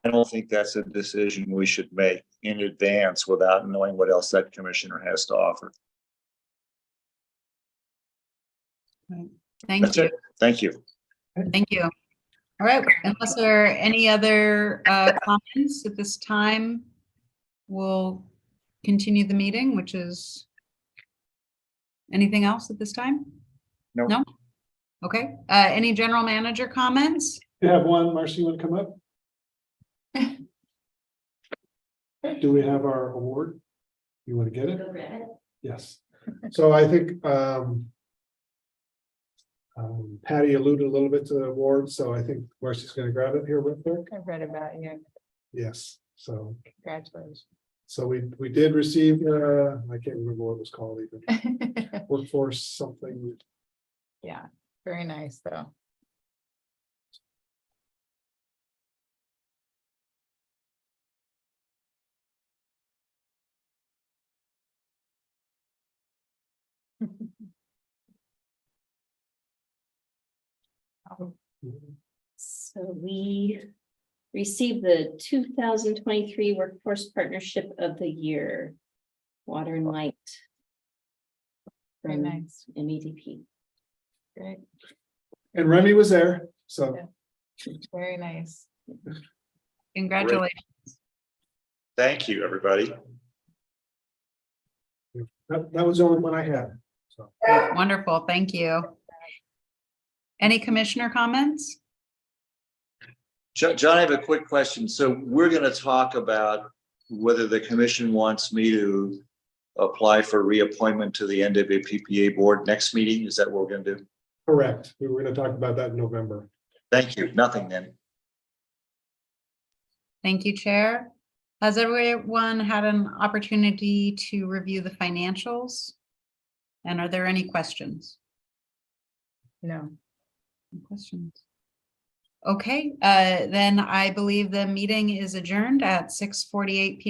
I don't think that's a decision we should make in advance without knowing what else that commissioner has to offer. Thank you. Thank you. Thank you. All right, unless there are any other comments at this time, we'll continue the meeting, which is anything else at this time? No. No? Okay, any general manager comments? You have one, Marcy, you want to come up? Do we have our award? You want to get it? Yes. So I think Patty alluded a little bit to the award, so I think Marcy's going to grab it here real quick. I read about you. Yes, so Congratulations. so we did receive I can't remember what it was called even. Workforce something. Yeah, very nice though. So we received the 2023 Workforce Partnership of the Year, Water and Light. Very From nice. MEDP. Great. And Remy was there, so. Very nice. Congratulations. Thank you, everybody. That was the only one I had. So, Great, wonderful, thank you. Any commissioner comments? John, I have a quick question. So we're going to talk about whether the commission wants me to apply for reappointment to the NWPPA board next meeting. Is that what we're going to do? correct. We were gonna talk about that in November. Thank you. Nothing then. Thank you, Chair. Has everyone had an opportunity to review the financials? And are there any questions? No. No questions? Okay, then I believe the meeting is adjourned at 6:48 p.m.